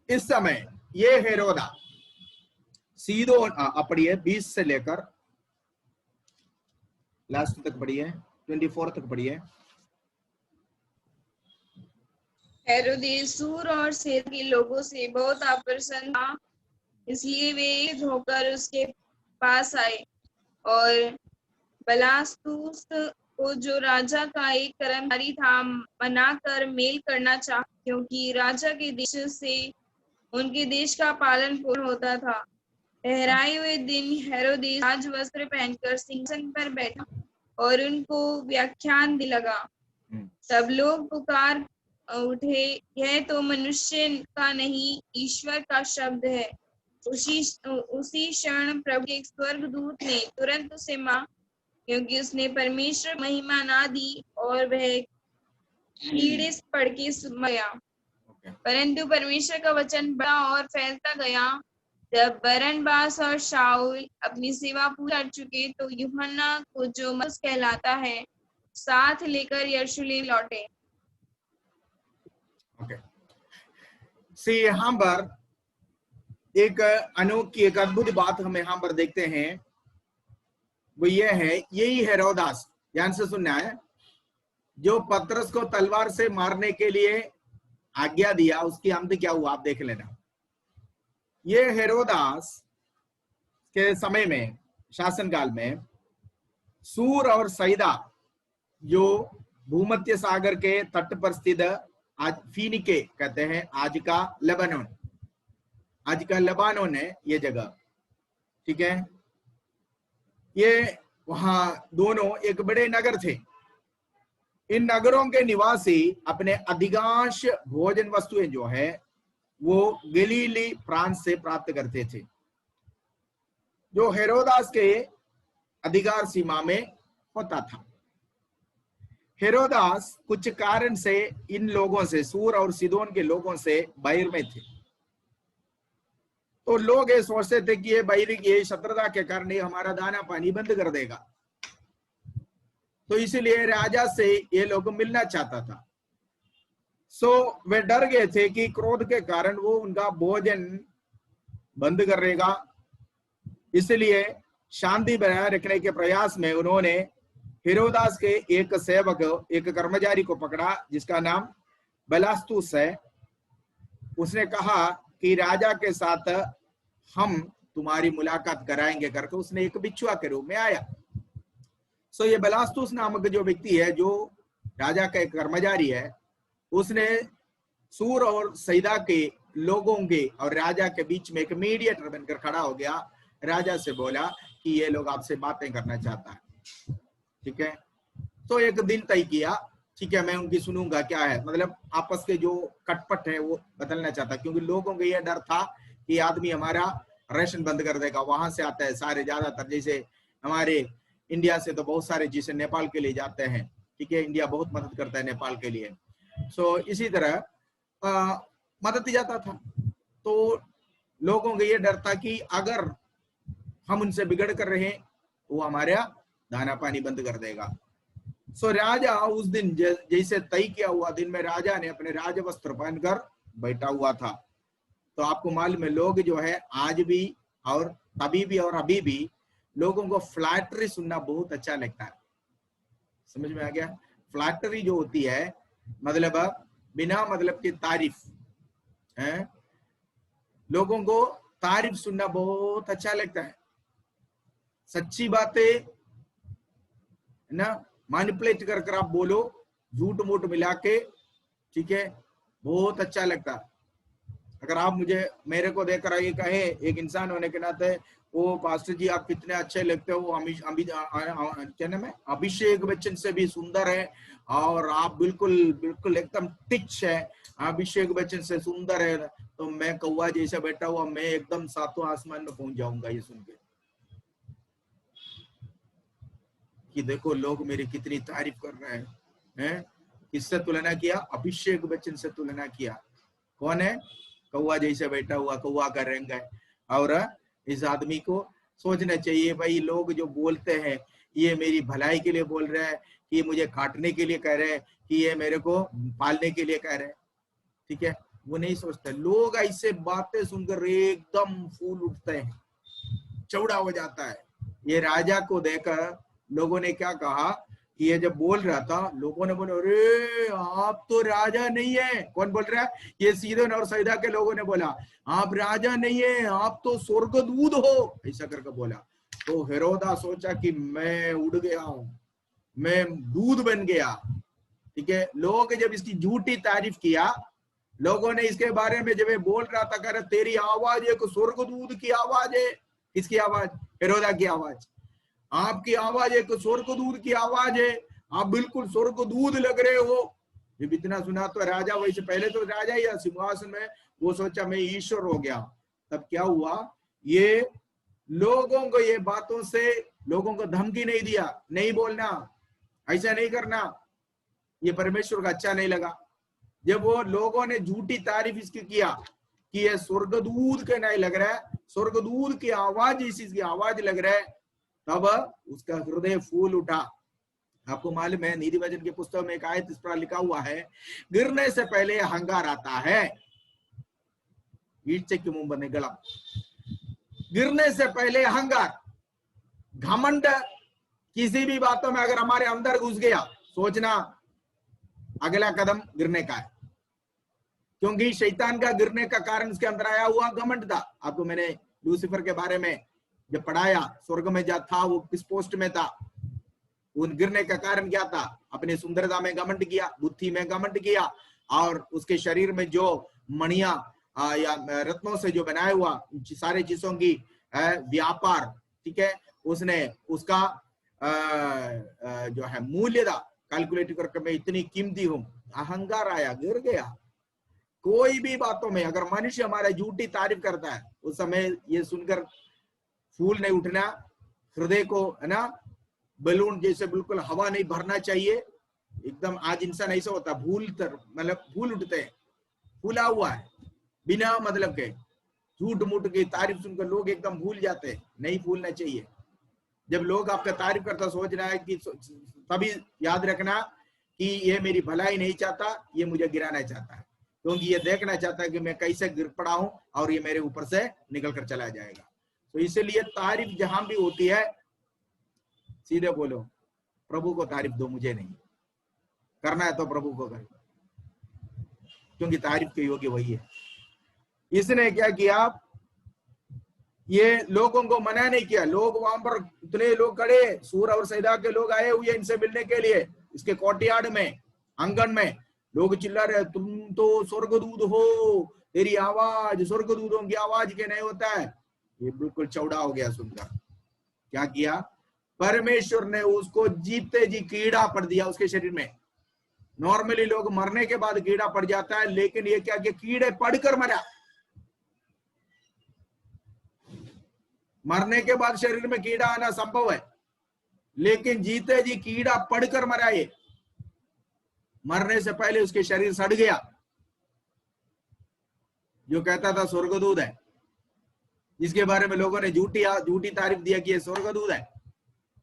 इस समय ये हेरोदा सीदोन, पढ़िए 20 से लेकर लास्ट तक पढ़िए, 24 तक पढ़िए। हेरोदेस सूर और सीदोन के लोगों से बहुत अप्रसन्न था, इसलिए वे धोकर उसके पास आए और बलास्तुस को, जो राजा का एक कर्मचारी था, मना कर मेल करना चाहा, क्योंकि राजा के देश से उनके देश का पालन पोषण होता था। ठहराए हुए दिन हेरोदेस राज वस्त्र पहनकर सिंहासन पर बैठा और उनको व्याख्यान दे लगा। तब लोग पुकार उठे, यह तो मनुष्य का नहीं, ईश्वर का शब्द है। उसी क्षण प्रभु के एक स्वर्गदूत ने तुरंत उसे मारा, क्योंकि उसने परमेश्वर महिमा ना दी, और वह कीड़े से पड़ के मर गया। परंतु परमेश्वर का वचन बढ़ा और फैलता गया। जब बरनबास और शाऊल अपनी सेवा पूरी कर चुके, तो यूहन्ना को, जो मरकुस कहलाता है, साथ लेकर यरूशलेम लौटे। यहाँ पर एक अनोखी, एक अद्भुत बात हम यहाँ पर देखते हैं, वो ये है, यही हेरोदास, ध्यान से सुनना है, जो पतरस को तलवार से मारने के लिए आज्ञा दिया, उसकी अंत क्या हुआ आप देख लेना। ये हेरोदास के समय में, शासनकाल में, सूर और सैदा, जो भूमध्य सागर के तट पर स्थित, आज फीनिके कहते हैं, आज का लेबनान, आज का लेबानोन है ये जगह, ठीक है। ये वहां दोनों एक बड़े नगर थे। इन नगरों के निवासी अपने अधिकांश भोजन वस्तुएं जो है वो गलीली प्रांत से प्राप्त करते थे, जो हेरोदास के अधिकार सीमा में होता था। हेरोदास कुछ कारण से इन लोगों से, सूर और सीदोन के लोगों से बैर में थे। तो लोग ये सोचते थे कि ये बैर, ये शत्रुता के कारण ये हमारा दाना पानी बंद कर देगा, तो इसलिए राजा से ये लोग मिलना चाहता था। सो वे डर गए थे कि क्रोध के कारण वो उनका भोजन बंद कर देगा, इसलिए शांति बनाए रखने के प्रयास में उन्होंने हेरोदास के एक सेवक, एक कर्मचारी को पकड़ा, जिसका नाम बलास्तुस है। उसने कहा कि राजा के साथ हम तुम्हारी मुलाकात कराएंगे करके उसने एक बिच्छुआ के रूप में आया। सो ये बलास्तुस नामक जो व्यक्ति है, जो राजा का एक कर्मचारी है, उसने सूर और सैदा के लोगों के और राजा के बीच में एक मीडिएटर बनकर खड़ा हो गया। राजा से बोला कि ये लोग आपसे बातें करना चाहता है, ठीक है। तो एक दिन तय किया, ठीक है, मैं उनकी सुनूंगा क्या है, मतलब आपस के जो कटपट है वो बदलना चाहता, क्योंकि लोगों को यह डर था कि आदमी हमारा राशन बंद कर देगा। वहां से आता है सारे, ज्यादातर, जैसे हमारे इंडिया से तो बहुत सारे जिसे नेपाल के लिए जाते हैं, ठीक है, इंडिया बहुत मदद करता है नेपाल के लिए। सो इसी तरह मदद जाता था। तो लोगों को ये डर था कि अगर हम उनसे बिगड़ कर रहे वो हमारा दाना पानी बंद कर देगा। सो राजा उस दिन जैसे तय किया हुआ दिन में राजा ने अपने राज वस्त्र पहनकर बैठा हुआ था। तो आपको मालूम है, लोग जो है आज भी और तभी भी और अभी भी लोगों को फ्लैटरी सुनना बहुत अच्छा लगता है। समझ में आ गया? फ्लैटरी जो होती है, मतलब बिना मतलब की तारीफ है, लोगों को तारीफ सुनना बहुत अच्छा लगता है। सच्ची बातें ना मैनिपुलेट कर आप बोलो, झूठ मूठ मिला के, ठीक है, बहुत अच्छा लगता है। अगर आप मेरे को देखकर ये कहे एक इंसान होने के नाते, वो पास्टर जी आप कितने अच्छे लगते हो, क्या नाम है, अभिषेक बच्चन से भी सुंदर है, और आप बिल्कुल बिल्कुल एकदम टिच है, अभिषेक बच्चन से सुंदर है, तो मैं कौवा जैसा बैठा हुआ, मैं एकदम सातों आसमान में पहुंच जाऊंगा ये सुन के कि देखो लोग मेरी कितनी तारीफ कर रहे हैं। किससे तुलना किया? अभिषेक बच्चन से तुलना किया। कौन है? कौवा जैसे बैठा हुआ, कौवा का रंग है। और इस आदमी को सोचना चाहिए, भाई लोग जो बोलते हैं ये मेरी भलाई के लिए बोल रहे हैं, कि ये मुझे काटने के लिए कह रहे हैं, कि ये मेरे को पालने के लिए कह रहे हैं। ठीक है, वो नहीं सोचते। लोग ऐसे बातें सुनकर एकदम फूल उठते हैं, चौड़ा हो जाता है। ये राजा को देखकर लोगों ने क्या कहा कि ये जब बोल रहा था, लोगों ने बोला अरे आप तो राजा नहीं है। कौन बोल रहा है? ये सीदोन और सैदा के लोगों ने बोला आप राजा नहीं है, आप तो स्वर्गदूत हो, ऐसा करके बोला। तो हेरोदा सोचा कि मैं उड़ गया हूं, मैं दूध बन गया। ठीक है, लोगों ने जब इसकी झूठी तारीफ किया, लोगों ने इसके बारे में जब बोल रहा था, कह रहे तेरी आवाज एक स्वर्गदूत की आवाज है। किसकी आवाज? हेरोदा की आवाज। आपकी आवाज एक स्वर्गदूत की आवाज है, आप बिल्कुल स्वर्गदूत लग रहे हो। जब इतना सुना तो राजा, वैसे पहले तो राजा ही सिंहासन में, वो सोचा मैं ईश्वर हो गया। तब क्या हुआ, ये लोगों को ये बातों से लोगों को धमकी नहीं दिया, नहीं बोलना, ऐसा नहीं करना। ये परमेश्वर का अच्छा नहीं लगा। जब वो लोगों ने झूठी तारीफ इसकी किया कि ये स्वर्गदूत के नहीं लग रहा है, स्वर्गदूत की आवाज इसकी आवाज लग रहा है, तब उसका हृदय फूल उठा। आपको मालूम है, नीति वचन की पुस्तक में एक आयत इस पर लिखा हुआ है, गिरने से पहले अहंकार आता है। ईट से क्यों मुंह बने गला? गिरने से पहले अहंकार, घमंड, किसी भी बातों में अगर हमारे अंदर घुस गया, सोचना अगला कदम गिरने का है। क्योंकि शैतान का गिरने का कारण उसके अंदर आया हुआ घमंड था। आपको मैंने लूसीफर के बारे में जब पढ़ाया, स्वर्ग में जा था, वो किस पोस्ट में था, उन गिरने का कारण क्या था? अपनी सुंदरता में घमंड किया, बुद्धि में घमंड किया, और उसके शरीर में जो मणिया या रत्नों से जो बनाया हुआ सारे चीजों की व्यापार, ठीक है, उसने उसका जो है मूल्य था कैलकुलेट करके मैं इतनी कीमती हूं, अहंकार आया, गिर गया। कोई भी बातों में अगर मनुष्य हमारा झूठी तारीफ करता है, उस समय ये सुनकर फूल नहीं उठना, हृदय को, है ना, बलून जैसे बिल्कुल हवा नहीं भरना चाहिए एकदम। आज इंसान ऐसा होता, मतलब फूल उठते हैं, फूला हुआ है बिना मतलब के, झूठ मूठ की तारीफ सुनकर लोग एकदम भूल जाते हैं। नहीं फूलना चाहिए। जब लोग आपका तारीफ करता, सोचना है कि तभी याद रखना कि ये मेरी भलाई नहीं चाहता, ये मुझे गिराना चाहता है, क्योंकि ये देखना चाहता है कि मैं कैसे गिर पड़ा हूं और ये मेरे ऊपर से निकल कर चला जाएगा। तो इसलिए तारीफ जहां भी होती है, सीधे बोलो प्रभु को तारीफ दो, मुझे नहीं। करना है तो प्रभु को करो, क्योंकि तारीफ के योग्य वही है। इसने क्या किया, ये लोगों को मना नहीं किया। लोग वहां पर इतने लोग खड़े, सूर और सैदा के लोग आए हुए इनसे मिलने के लिए। इसके कोर्टयार्ड में, आंगन में लोग चिल्ला रहे, तुम तो स्वर्गदूत हो, तेरी आवाज स्वर्गदूतों की आवाज के नहीं होता है। ये बिल्कुल चौड़ा हो गया सुनकर। क्या किया, परमेश्वर ने उसको जीते जी कीड़ा पड़ दिया उसके शरीर में। नॉर्मली लोग मरने के बाद कीड़ा पड़ जाता है, लेकिन ये क्या किया, कीड़े पड़कर मरा। मरने के बाद शरीर में कीड़ा आना संभव है, लेकिन जीते जी कीड़ा पड़कर मरा। ये मरने से पहले उसके शरीर सड़ गया। जो कहता था स्वर्गदूत है, जिसके बारे में लोगों ने झूठी तारीफ दिया कि ये स्वर्गदूत है,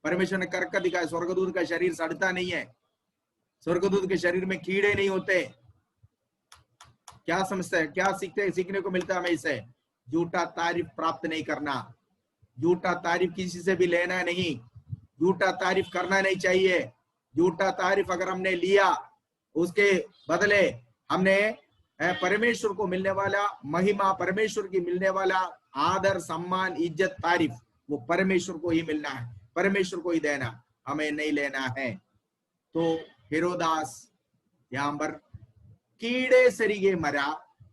परमेश्वर ने करके दिखाया स्वर्गदूत का शरीर सड़ता नहीं है, स्वर्गदूत के शरीर में कीड़े नहीं होते। क्या समझते हैं, क्या सीखने को मिलता है हमें इससे? झूठा तारीफ प्राप्त नहीं करना, झूठा तारीफ किसी से भी लेना नहीं, झूठा तारीफ करना नहीं चाहिए। झूठा तारीफ अगर हमने लिया, उसके बदले हमने परमेश्वर को मिलने वाला महिमा, परमेश्वर की मिलने वाला आदर, सम्मान, इज्जत, तारीफ, वो परमेश्वर को ही मिलना है, परमेश्वर को ही देना, हमें नहीं लेना है। तो हेरोदास यहां पर कीड़े सरीगे मरा,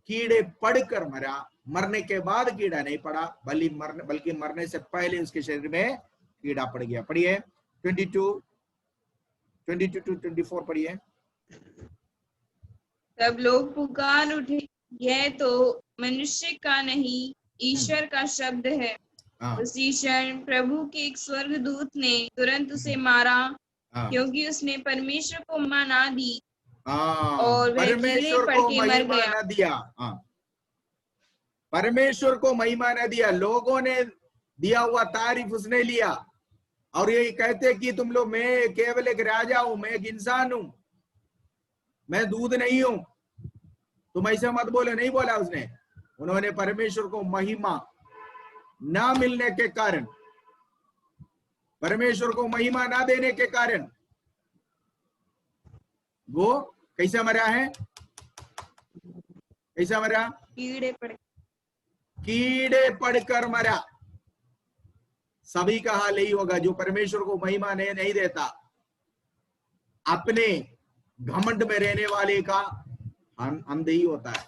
कीड़े पड़कर मरा। मरने के बाद कीड़ा नहीं पड़ा, बल्कि मरने से पहले उसके शरीर में कीड़ा पड़ गया। पढ़िए 22 to 24 पढ़िए। तब लोग पुकार उठे, यह तो मनुष्य का नहीं, ईश्वर का शब्द है। उसी क्षण प्रभु के एक स्वर्गदूत ने तुरंत उसे मारा, क्योंकि उसने परमेश्वर को महिमा ना दी, और वह कीड़े पड़ के मर गया। दिया, परमेश्वर को महिमा न दिया, लोगों ने दिया हुआ तारीफ उसने लिया, और ये कहते कि तुम लोग, मैं केवल एक राजा हूं, मैं एक इंसान हूं, मैं दूध नहीं हूं। तुम ऐसे मत बोले, नहीं बोला उसने। उन्होंने परमेश्वर को महिमा ना मिलने के कारण, परमेश्वर को महिमा ना देने के कारण वो कैसा मरा है? कैसा मरा? कीड़े पड़कर मरा। सभी का हाल यही होगा जो परमेश्वर को महिमा नहीं देता, अपने घमंड में रहने वाले का अंत ही होता है।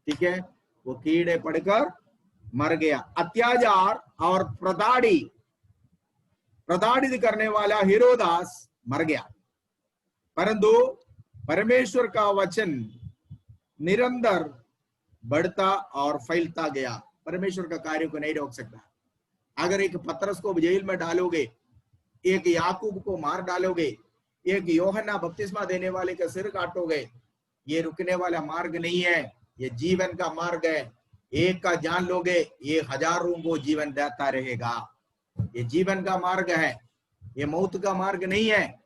ठीक है, वो कीड़े पड़कर मर गया। अत्याचार और प्रताड़ित करने वाला हेरोदास मर गया, परंतु परमेश्वर का वचन निरंतर बढ़ता और फैलता गया। परमेश्वर का कार्य को नहीं रोक सकता। अगर एक पतरस को जेल में डालोगे, एक याकूब को मार डालोगे, एक यूहन्ना बपतिस्मा देने वाले का सिर काटोगे, ये रुकने वाला मार्ग नहीं है, ये जीवन का मार्ग है। एक का जान लोगे, ये हजारों को जीवन देता रहेगा। ये जीवन का मार्ग है, ये मौत का मार्ग नहीं है।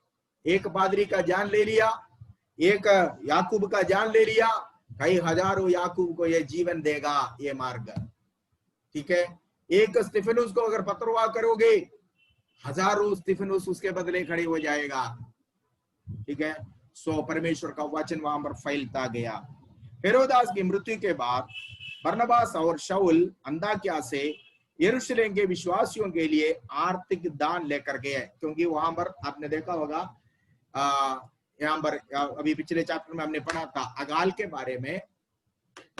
एक पादरी का जान ले लिया, एक याकूब का जान ले लिया, कई हजारों याकूब को ये जीवन देगा ये मार्ग। ठीक है, एक स्तिफनुस को अगर पत्थरवाह करोगे, हजारों स्तिफनुस उसके बदले खड़े हो जाएगा। ठीक है, सो परमेश्वर का वचन वहां पर फैलता गया। हेरोदास की मृत्यु के बाद बरनबास और शाऊल अंताकिया से यरूशलेम के विश्वासियों के लिए आर्थिक दान लेकर गए, क्योंकि वहां पर आपने देखा होगा, यहाँ पर अभी पिछले चैप्टर में हमने पढ़ा था अगाल के बारे में,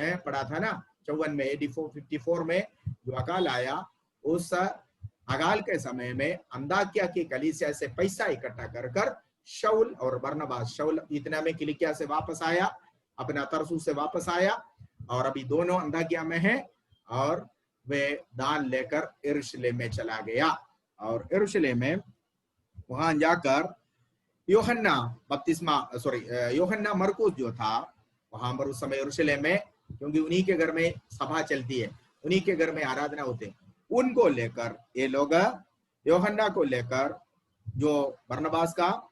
पढ़ा था ना 54 में, 54 में जो अकाल आया, उस अकाल के समय में अंताकिया की कलीसिया से पैसा इकट्ठा कर शाऊल और बरनबास, शाऊल इतना में किलिकिया से वापस आया, अपना तरसू से वापस आया, और अभी दोनों अंताकिया में हैं, और वे दान लेकर यरूशलेम में चला गया। और यरूशलेम में वहां जाकर यूहन्ना मरकुस जो था, वहां पर उस समय यरूशलेम में, क्योंकि उन्हीं के घर में सभा चलती है, उन्हीं के घर में आराधना होते, उनको लेकर ये लोग यूहन्ना को लेकर, जो बरनबास का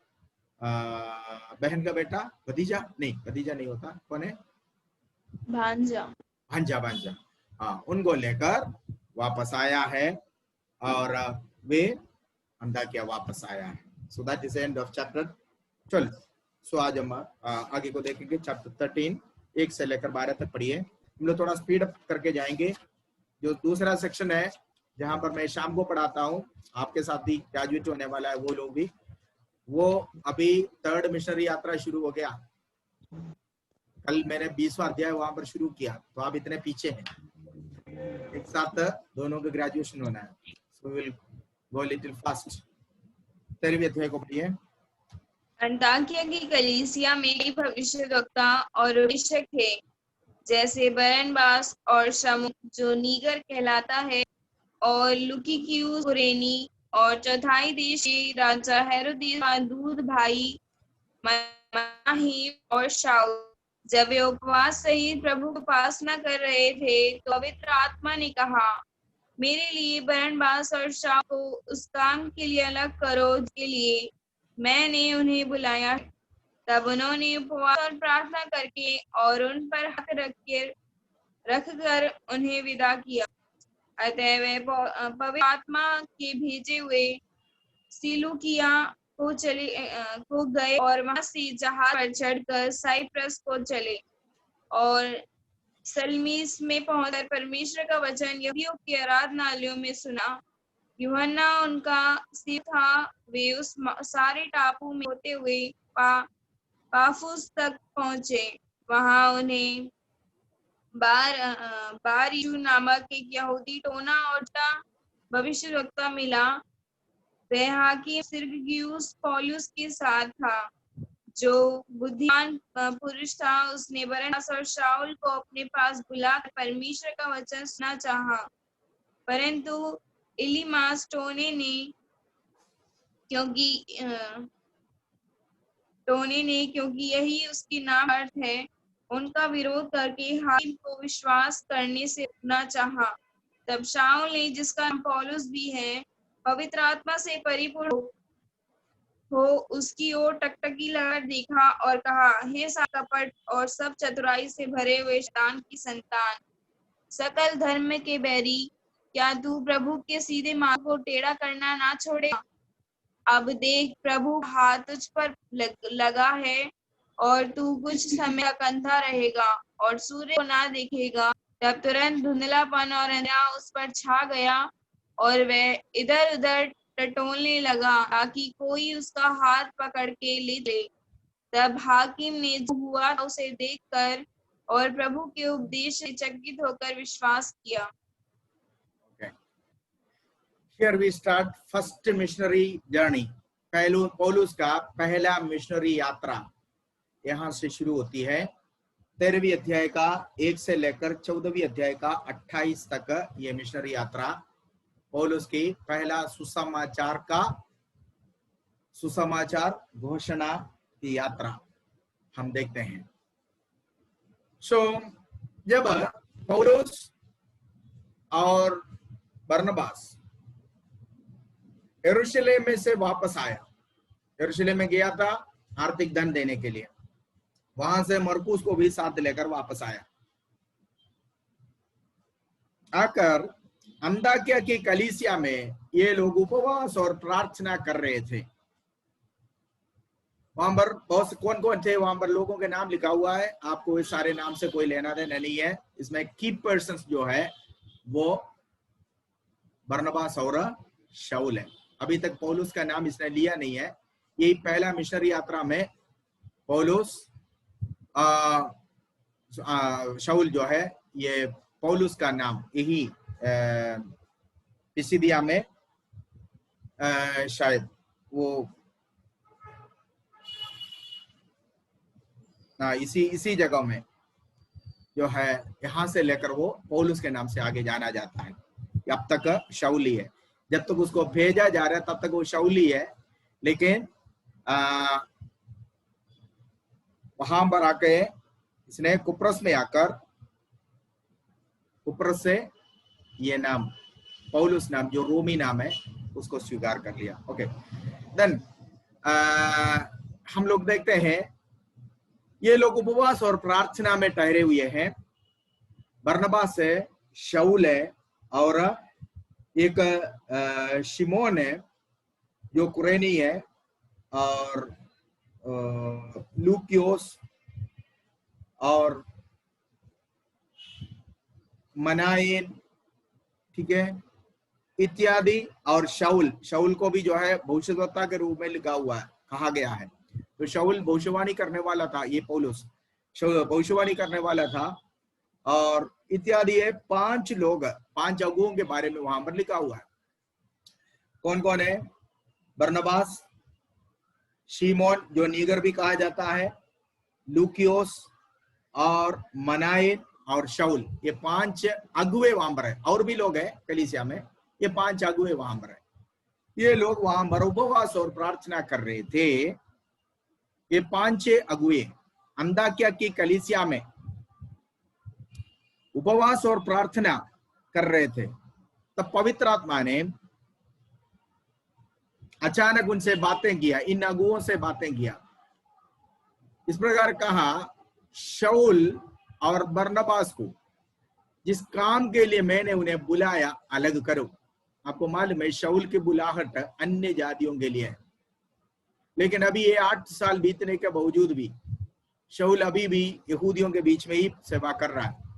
बहन का बेटा, भतीजा नहीं होता, कौन है? भांजा। हाँ, उनको लेकर वापस आया है, और वे अंताकिया वापस आया है। So that is end of chapter 12। सो आज हम आगे को देखेंगे, चैप्टर 13 1 से लेकर 12 तक पढ़िए। हम लोग थोड़ा स्पीड अप करके जाएंगे। जो दूसरा सेक्शन है जहां पर मैं शाम को पढ़ाता हूँ, आपके साथ ही ग्रेजुएट होने वाला है वो लोग भी, वो अभी 3rd मिशनरी यात्रा शुरू हो गया। कल मैंने 20वां अध्याय वहां पर शुरू किया, तो आप इतने पीछे हैं, एक साथ दोनों का ग्रेजुएशन होना है। So will go little fast. 13वें अध्याय को पढ़िए। अंताकिया की कलीसिया में भविष्यवक्ता और उपदेशक थे, जैसे बरनबास और शमूएल जो नीगर कहलाता है, और लुकिकियुस कुरेनी, और चौथाई देश के राजा हेरोदेस का दूध भाई मनाहेम और शाऊल। जब वे उपवास सहित प्रभु की उपासना कर रहे थे, तो पवित्र आत्मा ने कहा, मेरे लिए बरनबास और शाऊल को उस काम के लिए अलग करो जिसके लिए मैंने उन्हें बुलाया। तब उन्होंने उपवास और प्रार्थना करके और उन पर हक रखकर उन्हें विदा किया। अतः वे पवित्र आत्मा के भेजे हुए सिलूकिया को गए, और वहां से जहाज पर चढ़कर साइप्रस को चले, और सलमीस में पहुंचकर परमेश्वर का वचन यहूदियों के आराधनालयों में सुना। यूहन्ना उनका सिर था। वे उस सारे टापू में होते हुए पाफुस तक पहुंचे। वहां उन्हें बार-यीशु नामक एक यहूदी टोना और भविष्यवक्ता मिला। वह हाकिम सिरगियुस पौलुस के साथ था, जो बुद्धिमान पुरुष था। उसने बरनबास और शाऊल को अपने पास बुलाकर परमेश्वर का वचन सुनना चाहा, परंतु इलीमास टोने ने क्योंकि यही उसकी नाम अर्थ है, उनका विरोध करके हाकिम को विश्वास करने से रोकना चाहा। तब शाऊल ने, जिसका नाम पौलुस भी है, पवित्र आत्मा से परिपूर्ण हो उसकी ओर टकटकी लगाकर देखा और कहा, हे सारा कपट और सब चतुराई से भरे हुए शैतान की संतान, सकल धर्म के बैरी, क्या तू प्रभु के सीधे मार्ग को टेढ़ा करना ना छोड़ेगा? अब देख, प्रभु का हाथ तुझ पर लगा है और तू कुछ समय तक अंधा रहेगा और सूर्य को ना देखेगा। तब तुरंत धुंधलापन और अंधेरा उस पर छा गया और वह इधर उधर टटोलने लगा ताकि कोई उसका हाथ पकड़ के ले ले। तब हाकिम ने जो हुआ था उसे देखकर और प्रभु के उपदेश से चकित होकर विश्वास किया। Okay. Here we start first missionary journey. पौलुस का पहला मिशनरी यात्रा यहाँ से शुरू होती है। 13वीं अध्याय का 1 से लेकर 14वीं अध्याय का 28 तक ये मिशनरी यात्रा पौलुस की पहला सुसमाचार घोषणा की यात्रा हम देखते हैं। जब पौलुस और बरनबास यरूशलेम में से वापस आया, यरूशलेम में गया था आर्थिक धन देने के लिए, वहां से मरकुस को भी साथ लेकर वापस आया। आकर अंताकिया की कलीसिया में ये लोग उपवास और प्रार्थना कर रहे थे। वहां पर बहुत कौन कौन थे, वहां पर लोगों के नाम लिखा हुआ है, आपको इस सारे नाम से कोई लेना देना नहीं है। इसमें की पर्सन्स जो है वो बरनबास और शाऊल है। अभी तक पौलुस का नाम इसने लिया नहीं है। यही पहला मिशनरी यात्रा में पौलुस शाऊल जो है, ये पौलुस का नाम यही पिसिदिया में शायद वो इसी जगह में जो है, यहां से लेकर वो पौलुस के नाम से आगे जाना जाता है। अब तक शाऊली है, जब तक उसको भेजा जा रहा है तब तक वो शाऊली है। लेकिन वहां पर आके इसने कुप्रस में आकर कुप्रस से ये नाम पौलुस नाम जो रोमी नाम है उसको स्वीकार कर लिया। ओके, देन हम लोग देखते हैं ये लोग उपवास और प्रार्थना में ठहरे हुए हैं। बरनबास है, शाऊल है और एक शिमोन है जो कुरेनी है, और लूकियोस और मनाइन, ठीक है, इत्यादि। और शाऊल को भी जो है भविष्यद्वक्ता के रूप में लिखा हुआ है, कहा गया है। तो शाऊल भविष्यवाणी करने वाला था, ये पौलुस भविष्यवाणी करने वाला था। और इत्यादि है 5 लोग, 5 अगुओं के बारे में वहां पर लिखा हुआ है। कौन कौन है? बरनबास, शिमोन जो नीगर भी कहा जाता है, लूकियोस और मनाइन और शाऊल, ये 5 अगुए वहां पर है। और भी लोग हैं कलीसिया में, ये 5 अगुए वहां पर है। ये लोग वहां पर उपवास और प्रार्थना कर रहे थे। ये 5 अगुए अंताकिया की कलीसिया में उपवास और प्रार्थना कर रहे थे। तब पवित्र आत्मा ने अचानक उनसे बातें किया, इन अगुओं से बातें किया। इस प्रकार कहा, शाऊल और बरनबास को जिस काम के लिए मैंने उन्हें बुलाया अलग करो। आपको मालूम है शाऊल की बुलाहट अन्य जातियों के लिए है, लेकिन अभी ये 8 साल बीतने के बावजूद भी शाऊल अभी भी यहूदियों के बीच में ही सेवा कर रहा है।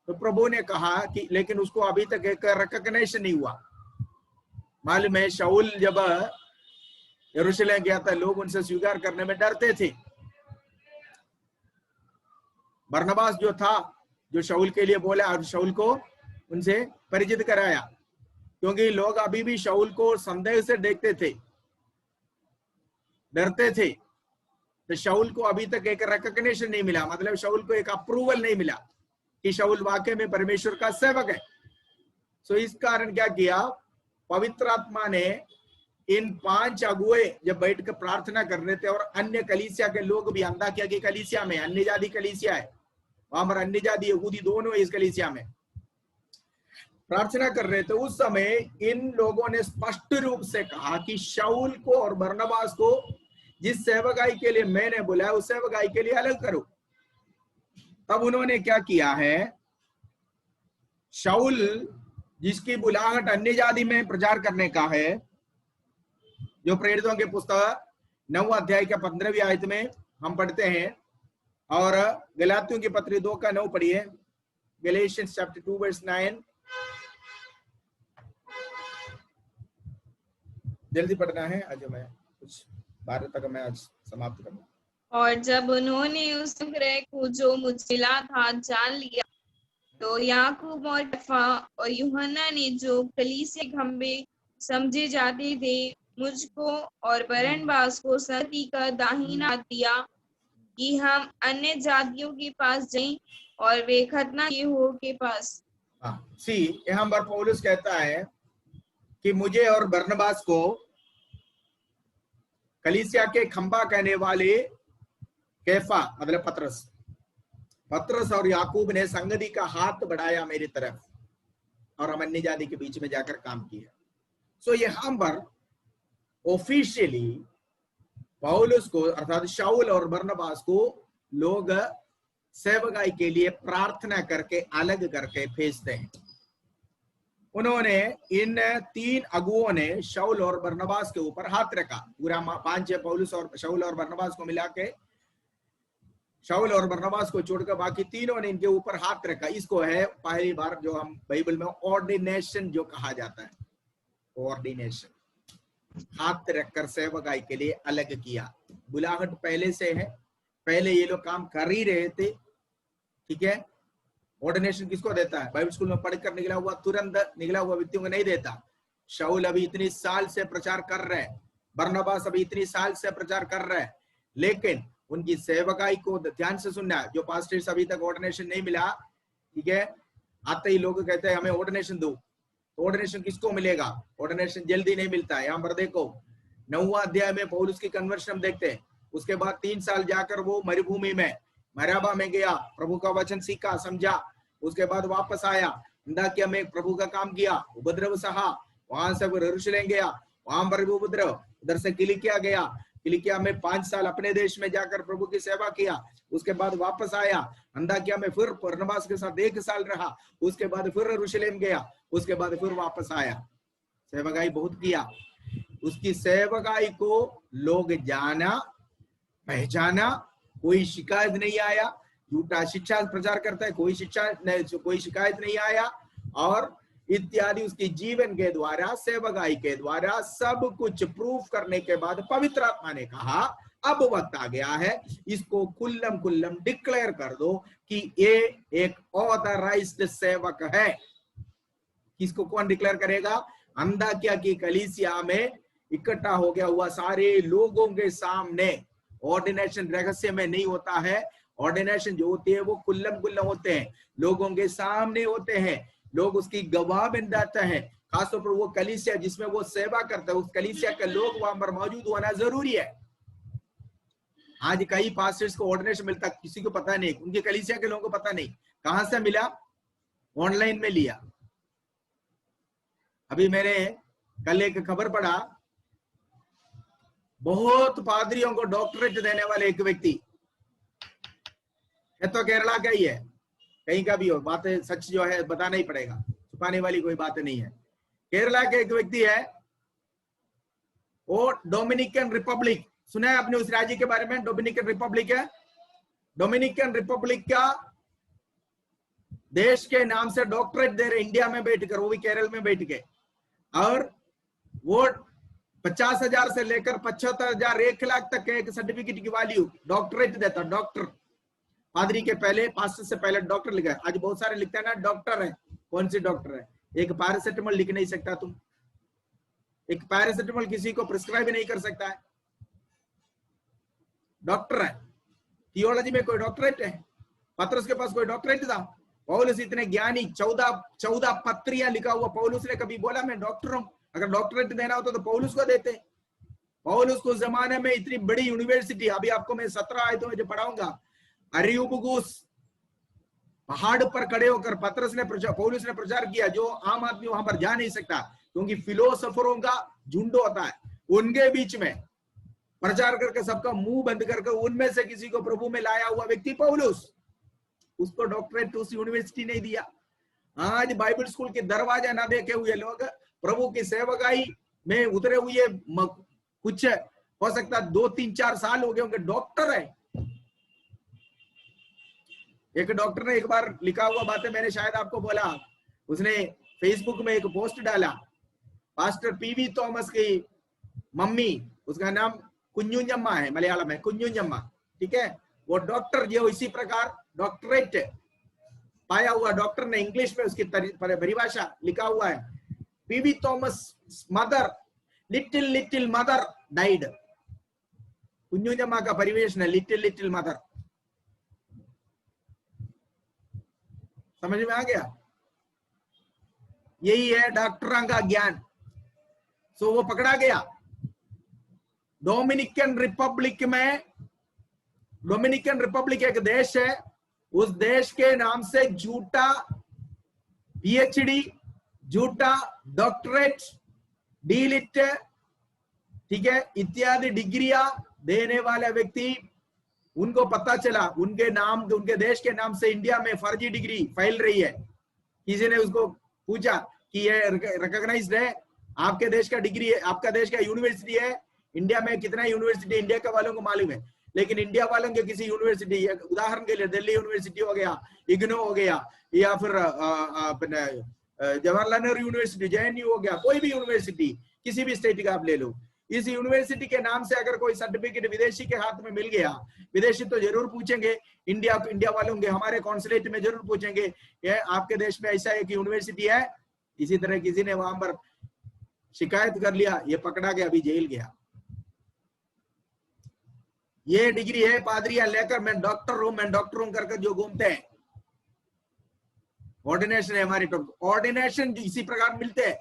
तो प्रभु ने कहा कि लेकिन उसको अभी तक एक रिकॉग्निशन नहीं हुआ। मालूम है शाऊल जब यरूशलेम गया था, लोग उनसे स्वीकार करने में डरते थे। बरनबास जो था, जो शाऊल के लिए बोला और शाऊल को उनसे परिचित कराया, क्योंकि लोग अभी भी शाऊल को संदेह से देखते थे, डरते थे। तो शाऊल को अभी तक एक रिकॉग्निशन नहीं मिला, मतलब शाऊल को एक अप्रूवल नहीं मिला कि शाऊल वाकई में परमेश्वर का सेवक है। सो इस कारण क्या किया, पवित्र आत्मा ने इन 5 अगुए जब बैठ कर प्रार्थना कर रहे थे, और अन्य कलीसिया के लोग भी, अंताकिया की कलीसिया में अन्य जाति कलीसिया है, वहां पर अन्य जाति यहूदी दोनों है इस कलीसिया में। प्रार्थना कर रहे थे, उस समय इन लोगों ने स्पष्ट रूप से कहा कि शाऊल को और बरनबास को जिस सेवकाई के लिए मैंने बुलाया उस सेवकाई के लिए अलग करो। तब उन्होंने क्या किया है, शाऊल जिसकी बुलाहट अन्य जाति में प्रचार करने का है, जो प्रेरितों के पुस्तक 9 अध्याय के 15वीं आयत में हम पढ़ते हैं, और गलातियों की पत्री 2 का 9 पढ़िए, गैलेशियंस चैप्टर 2 वर्स 9। जल्दी पढ़ना है, आज मैं कुछ 12 तक मैं आज समाप्त करूंगा। और जब उन्होंने उस ग्रह को जो मुझे मिला था जान लिया, तो याकूब और कैफा और यूहन्ना ने, जो कलीसिया खंबे समझे जाते थे, मुझको और बरनबास को संगति का दाहिना हाथ दिया कि हम अन्य जातियों के पास जाएं और वे खतना किए हो के पास। सी यहाँ पर पौलुस कहता है कि मुझे और बरनबास को कलीसिया के खंबा कहने वाले कैफा मतलब पतरस और याकूब ने संगति का हाथ बढ़ाया मेरी तरफ, और हम अन्य जाति के बीच में जाकर काम किया। सो यहां पर ऑफिशियली पौलुस को अर्थात शाऊल और बरनबास को लोग सेवकाई के लिए प्रार्थना करके अलग करके भेजते हैं। उन्होंने इन 3 अगुओं ने शाऊल और बरनबास के ऊपर हाथ रखा। पूरा 5 पौलुस और शाऊल और बरनबास को मिला के, शाऊल और बरनबास को छोड़कर बाकी तीनों ने इनके ऊपर हाथ रखा। इसको है पहली बार जो हम बाइबल में ऑर्डिनेशन जो कहा जाता है, ऑर्डिनेशन, हाथ रखकर सेवकाई के लिए अलग किया। बुलाहट पहले से है, पहले ये लोग काम कर ही रहे थे, ठीक है। ऑर्डिनेशन किसको देता है? बाइबल स्कूल में पढ़कर निकला हुआ, तुरंत निकला हुआ व्यक्तियों को नहीं देता। शाऊल अभी इतनी साल से प्रचार कर रहे हैं, बरनबास अभी इतनी साल से प्रचार कर रहे हैं, लेकिन उनकी सेवकाई को ध्यान से सुनना। जो पास्टर्स अभी तक ऑर्डिनेशन नहीं मिला, ठीक है, आते ही लोग कहते हैं हमें ऑर्डिनेशन दो, तो ऑर्डिनेशन किसको मिलेगा? ऑर्डिनेशन जल्दी नहीं मिलता है। यहाँ पर देखो 9वां अध्याय में पौलुस की कन्वर्शन हम देखते हैं। उसके बाद 3 साल जाकर वो मरुभूमि में मराबा में गया, प्रभु का वचन सीखा, समझा, उसके बाद वापस आया, अंताकिया में प्रभु का काम किया, उपद्रव सहा, वहां से वो यरूशलेम गया, वहां पर भी उपद्रव, उधर से किलिकिया गया, किलिकिया में 5 साल अपने देश में जाकर प्रभु की सेवा किया, उसके बाद वापस आया, अंताकिया में फिर बरनबास के साथ 1 साल रहा, उसके बाद फिर यरूशलेम गया, उसके बाद फिर वापस आया। सेवकाई बहुत किया। उसकी सेवकाई को लोग जाना, पहचाना, कोई शिकायत नहीं आया। झूठा शिक्षा प्रचार करता है, कोई शिकायत नहीं आया, और इत्यादि। उसके जीवन के द्वारा, सेवकाई के द्वारा सब कुछ प्रूफ करने के बाद पवित्र आत्मा ने कहा अब वक्त आ गया है, इसको कुल्लम डिक्लेयर कर दो कि ये एक ऑथराइज्ड सेवक है। किसको कौन डिक्लेयर करेगा? अंताकिया की कलीसिया में इकट्ठा हो गया हुआ सारे लोगों के सामने। ऑर्डिनेशन रहस्य में नहीं होता है, ऑर्डिनेशन जो होती है वो कुल्लम होते हैं, लोगों के सामने होते हैं, लोग उसकी गवाह बन जाते हैं। खासतौर पर वो कलीसिया जिसमें वो सेवा करता है, उस कलीसिया के लोग वहां पर मौजूद होना जरूरी है। आज कई पास्टर्स को ऑर्डिनेशन मिलता, किसी को पता नहीं, उनके कलीसिया के लोगों को पता नहीं कहां से मिला, ऑनलाइन में लिया। अभी मैंने कल एक खबर पढ़ा, बहुत पादरियों को डॉक्टरेट देने वाले एक व्यक्ति है, तो केरला का ही है, कहीं का भी हो, बातें सच जो है बताना ही पड़ेगा, छुपाने वाली कोई बात नहीं है। केरला के एक व्यक्ति है, वो डोमिनिकन रिपब्लिक, सुना है आपने उस राज्य के बारे में? डोमिनिकन रिपब्लिक है, डोमिनिकन रिपब्लिक का देश के नाम से डॉक्टरेट दे रहे इंडिया में बैठकर, वो भी केरल में बैठ के, और वो 50,000 से लेकर 75,000 1 लाख तक के एक सर्टिफिकेट की वैल्यू डॉक्टरेट देता। डॉक्टर पादरी के पहले, पास्टर से पहले डॉक्टर लिखा है। आज बहुत सारे लिखते हैं ना डॉक्टर है, कौन सी डॉक्टर है? एक पैरासिटामोल लिख नहीं सकता तुम, एक पैरासिटामोल किसी को प्रिस्क्राइब नहीं कर सकता है, डॉक्टर है। थियोलॉजी में कोई डॉक्टरेट है? पतरस के पास कोई डॉक्टरेट था? पौलुस इतने ज्ञानी, 14 पत्रियां लिखा हुआ, पौलुस ने कभी बोला मैं डॉक्टर हूं? अगर डॉक्टरेट देना होता तो पौलुस को देते। पौलुस को जमाने में इतनी बड़ी यूनिवर्सिटी, अभी आपको मैं 17 आयतों में जो पढ़ाऊंगा, अरियुबगुस पहाड़ पर खड़े होकर पौलुस ने प्रचार किया, जो आम आदमी वहां पर जा नहीं सकता, क्योंकि फिलोसोफरों का झुंड होता है, उनके बीच में प्रचार करके सबका मुंह बंद करके उनमें से किसी को प्रभु में लाया हुआ व्यक्ति पौलुस। उसको डॉक्टरेट उस यूनिवर्सिटी नहीं दिया। आज बाइबल स्कूल के दरवाजा ना देखे हुए लोग प्रभु की सेवकाई में उतरे हुए, कुछ हो सकता 2, 3, 4 साल हो गए होंगे, डॉक्टर है। एक डॉक्टर ने एक बार लिखा हुआ बातें मैंने शायद आपको बोला, उसने फेसबुक में एक पोस्ट डाला, पास्टर पीवी थॉमस की मम्मी, उसका नाम कुंजुंजम्मा है, मलयालम में कुंजुंजम्मा, ठीक है, वो डॉक्टर जो इसी प्रकार डॉक्टरेट पाया हुआ डॉक्टर ने इंग्लिश में उसकी परिभाषा लिखा हुआ है, PV Thomas mother, little mother died. Kunjunjamma का परिवेश है लिटिल मदर। समझ में आ गया? यही है डॉक्टरों का ज्ञान। सो वो पकड़ा गया डोमिनिकन रिपब्लिक में। डोमिनिकन रिपब्लिक एक देश है, उस देश के नाम से झूठा पीएचडी, झूठा डॉक्टरेट, डीलिट, ठीक है, इत्यादि डिग्रियां देने वाले व्यक्ति, उनको पता चला उनके नाम, उनके देश के नाम से इंडिया में फर्जी डिग्री फैल रही है। किसी ने उसको पूछा कि ये रिकॉग्नाइज्ड है, आपके देश का डिग्री है, आपका देश का यूनिवर्सिटी है, इंडिया में कितना यूनिवर्सिटी इंडिया के वालों को मालूम है, लेकिन इंडिया वालों के किसी यूनिवर्सिटी, उदाहरण के लिए दिल्ली यूनिवर्सिटी हो गया, इग्नो हो गया, या फिर जवाहरलाल नेहरू यूनिवर्सिटी, JNU हो गया, कोई भी यूनिवर्सिटी किसी भी स्टेट का आप ले लो, इस यूनिवर्सिटी के नाम से अगर कोई सर्टिफिकेट विदेशी के हाथ में मिल गया, विदेशी तो जरूर पूछेंगे, इंडिया वालों के हमारे कॉन्सुलेट में जरूर पूछेंगे, ये आपके देश में ऐसा एक यूनिवर्सिटी है। इसी तरह किसी ने वहां पर शिकायत कर लिया, ये पकड़ा गया, अभी जेल गया। ये डिग्री है पादरियां लेकर मैं डॉक्टर हूं करके जो घूमते हैं, ऑर्डिनेशन है हमारी, ऑर्डिनेशन इसी प्रकार मिलते हैं।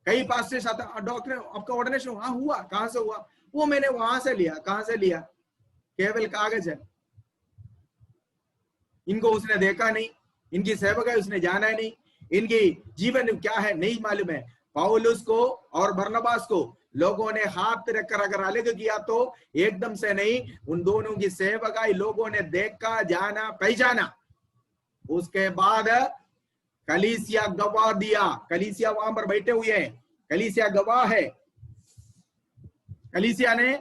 कई पास से डॉक्टर आपका ऑर्डिनेशन हाँ हुआ, कहां से हुआ? वो मैंने वहां से लिया। कहां से लिया? केवल कागज है, इनको उसने देखा नहीं, इनकी सेवकाई उसने जाना नहीं, इनकी जीवन क्या है नहीं मालूम है। पौलुस को और बरनबास को लोगों ने हाथ रखकर अगर अलग किया तो एकदम से नहीं, उन दोनों की सेवकाई लोगों ने देखा, जाना, पहचाना। उसके बाद कलीसिया गवाह दिया। कलीसिया वहां पर बैठे हुए हैं, कलीसिया गवाह है, कलीसिया ने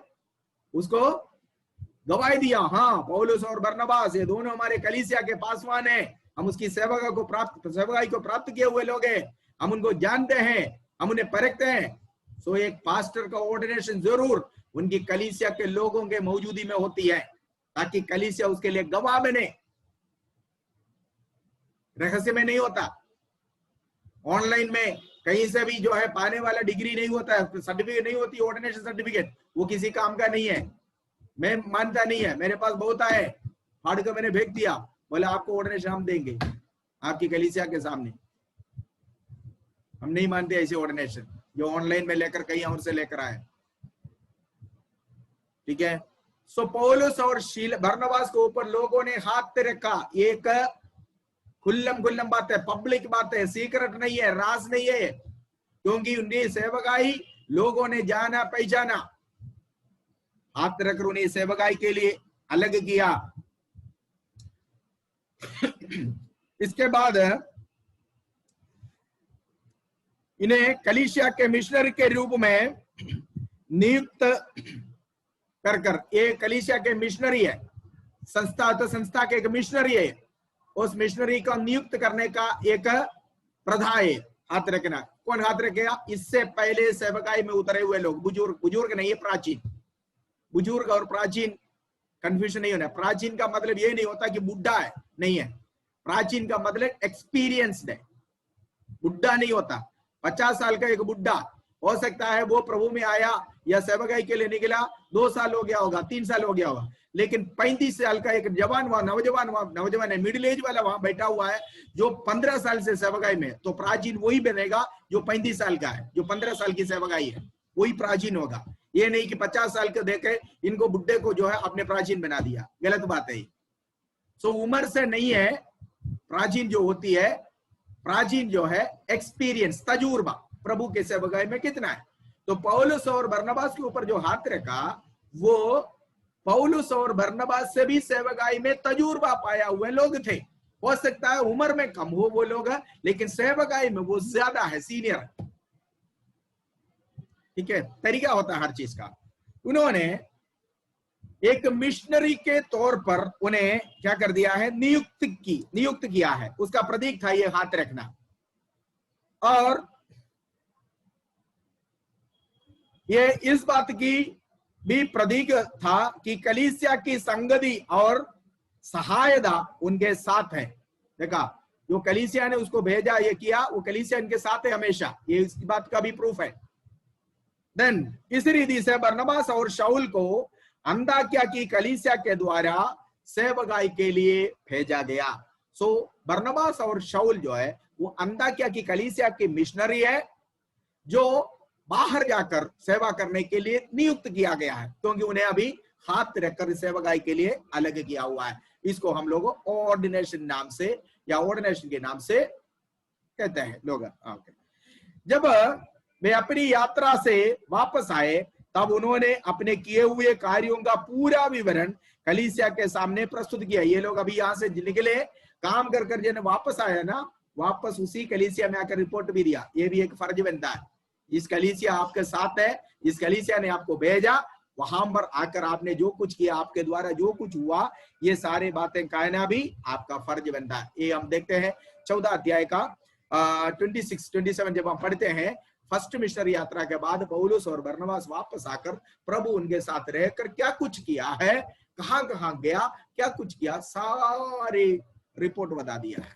उसको गवाही दिया, हाँ पौलुस और बरनबास ये दोनों हमारे कलीसिया के पासवान हैं, हम उसकी सेवकाई को प्राप्त किए हुए लोग हैं, हम उनको जानते हैं, हम उन्हें परखते हैं। सो एक पास्टर का ऑर्डिनेशन जरूर उनकी कलीसिया के लोगों के मौजूदी में होती है, ताकि कलीसिया उसके लिए गवाह बने, रहस्य में नहीं होता। ऑनलाइन में कहीं से भी जो है पाने वाला डिग्री नहीं होता है, सर्टिफिकेट नहीं होती, ऑर्डिनेशन सर्टिफिकेट, वो किसी काम का नहीं है। मैं मानता नहीं है, मेरे पास बहुत आए, फाड़ कर मैंने फेंक दिया, बोले आपको ऑर्डिनेशन हम देंगे आपकी कलीसिया के सामने। हम नहीं मानते ऐसे ऑर्डिनेशन जो ऑनलाइन में लेकर कहीं और से लेकर आए, ठीक है। सो पौलुस और बरनबास के ऊपर लोगों ने हाथ रखा। एक खुल्लम बात है, पब्लिक बात है, सीक्रेट नहीं है, राज नहीं है, क्योंकि उनकी सेवकाई लोगों ने जाना पहचाना। हाथ रखकर उन्हें सेवकाई के लिए अलग किया। इसके बाद इन्हें कलीसिया के मिशनरी के रूप में नियुक्त कर ये कलीसिया के मिशनरी है, संस्था के एक मिशनरी है, उस मिशनरी को नियुक्त करने का एक प्रथा है हाथ रखना। कौन हाथ रखेगा? इससे पहले सेवकाई में उतरे हुए लोग, बुजुर्ग नहीं है, प्राचीन। बुजुर्ग और प्राचीन कंफ्यूजन नहीं होना। प्राचीन का मतलब ये नहीं होता कि बुढ़ा है, नहीं है। प्राचीन का मतलब एक्सपीरियंस्ड है, बुढ़ा नहीं होता। 50 साल का एक बुढ़ा हो सकता है वो प्रभु में आया या सेवकाई के लिए निकला 2 साल हो गया होगा, 3 साल हो गया होगा, लेकिन 35 साल का एक जवान नौजवान है, मिडिल एज वाला वहां बैठा हुआ है जो 15 साल से सेवकाई में, तो प्राचीन वही बनेगा जो 35 साल का है, जो 15 साल की सेवकाई है वही प्राचीन होगा। ये नहीं कि 50 साल के देखे इनको बुढ़े को जो है अपने प्राचीन बना दिया, गलत बात है। सो उम्र से नहीं है, प्राचीन जो होती है, प्राचीन जो है एक्सपीरियंस, तजुर्बा प्रभु के सेवकाई में कितना है। तो पौलुस और बरनबास के ऊपर जो हाथ रखा, वो पौलुस और बरनबास से भी सेवकाई में तजुर्बा पाया हुए लोग थे। हो सकता है उम्र में कम हो वो लोग, लेकिन सेवकाई में वो ज्यादा है, सीनियर। ठीक है, तरीका होता है हर चीज का। उन्होंने एक मिशनरी के तौर पर उन्हें क्या कर दिया है, नियुक्त किया है। उसका प्रतीक था ये हाथ रखना। और ये इस बात की भी प्रतीक था कि कलीसिया की संगति और सहायता उनके साथ है। देखा, जो कलीसिया ने उसको भेजा, ये किया, वो कलीसिया इनके साथ है हमेशा, ये इसकी बात का भी प्रूफ है। देन इस रीति से बरनबास और शाऊल को अंताकिया की कलीसिया के द्वारा सेवकाई के लिए भेजा गया। सो बरनबास और शाऊल जो है वो अंताकिया की कलीसिया की मिशनरी है, जो बाहर जाकर सेवा करने के लिए नियुक्त किया गया है, क्योंकि उन्हें अभी हाथ रखकर सेवकाई के लिए अलग किया हुआ है। इसको हम लोग ऑर्डिनेशन नाम से या ऑर्डिनेशन के नाम से कहते हैं लोग। जब वे अपनी यात्रा से वापस आए, तब उन्होंने अपने किए हुए कार्यों का पूरा विवरण कलीसिया के सामने प्रस्तुत किया। ये लोग अभी यहाँ से निकले, काम कर कर जिन्हें वापस आया ना, वापस उसी कलीसिया में आकर रिपोर्ट भी दिया। ये भी एक फर्ज बनता है। इस कलीसिया आपके साथ है, इस कलीसिया ने आपको भेजा, वहां पर आकर आपने जो कुछ किया, आपके द्वारा जो कुछ हुआ, ये सारी बातें कहना भी आपका फर्ज बनता है। ये हम देखते हैं 14 अध्याय का 26-27 जब हम पढ़ते हैं, फर्स्ट मिशनरी यात्रा के बाद पौलुस और बरनबास वापस आकर प्रभु उनके साथ रहकर क्या कुछ किया है, कहां कहां गया, क्या कुछ किया, सारे रिपोर्ट बता दिया है।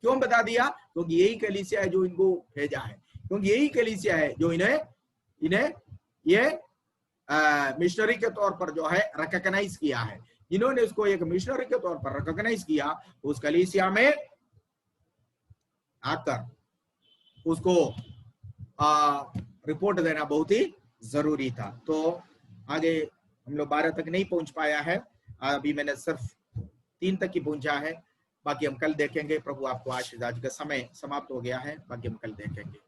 क्यों बता दिया? क्योंकि यही कलीसिया है जो इनको भेजा है, क्योंकि यही कलीसिया है जो इन्हें ये मिशनरी के तौर पर जो है रिकॉग्नाइज किया है। इन्होंने उसको एक मिशनरी के तौर पर रिकॉग्नाइज किया, उस कलीसिया में आकर उसको रिपोर्ट देना बहुत ही जरूरी था। तो आगे हम लोग 12 तक नहीं पहुंच पाया है, अभी मैंने सिर्फ 3 तक ही पहुंचा है। बाकी हम कल देखेंगे। प्रभु आपको आशीर्वाद। आज का समय समाप्त हो गया है, बाकी हम कल देखेंगे।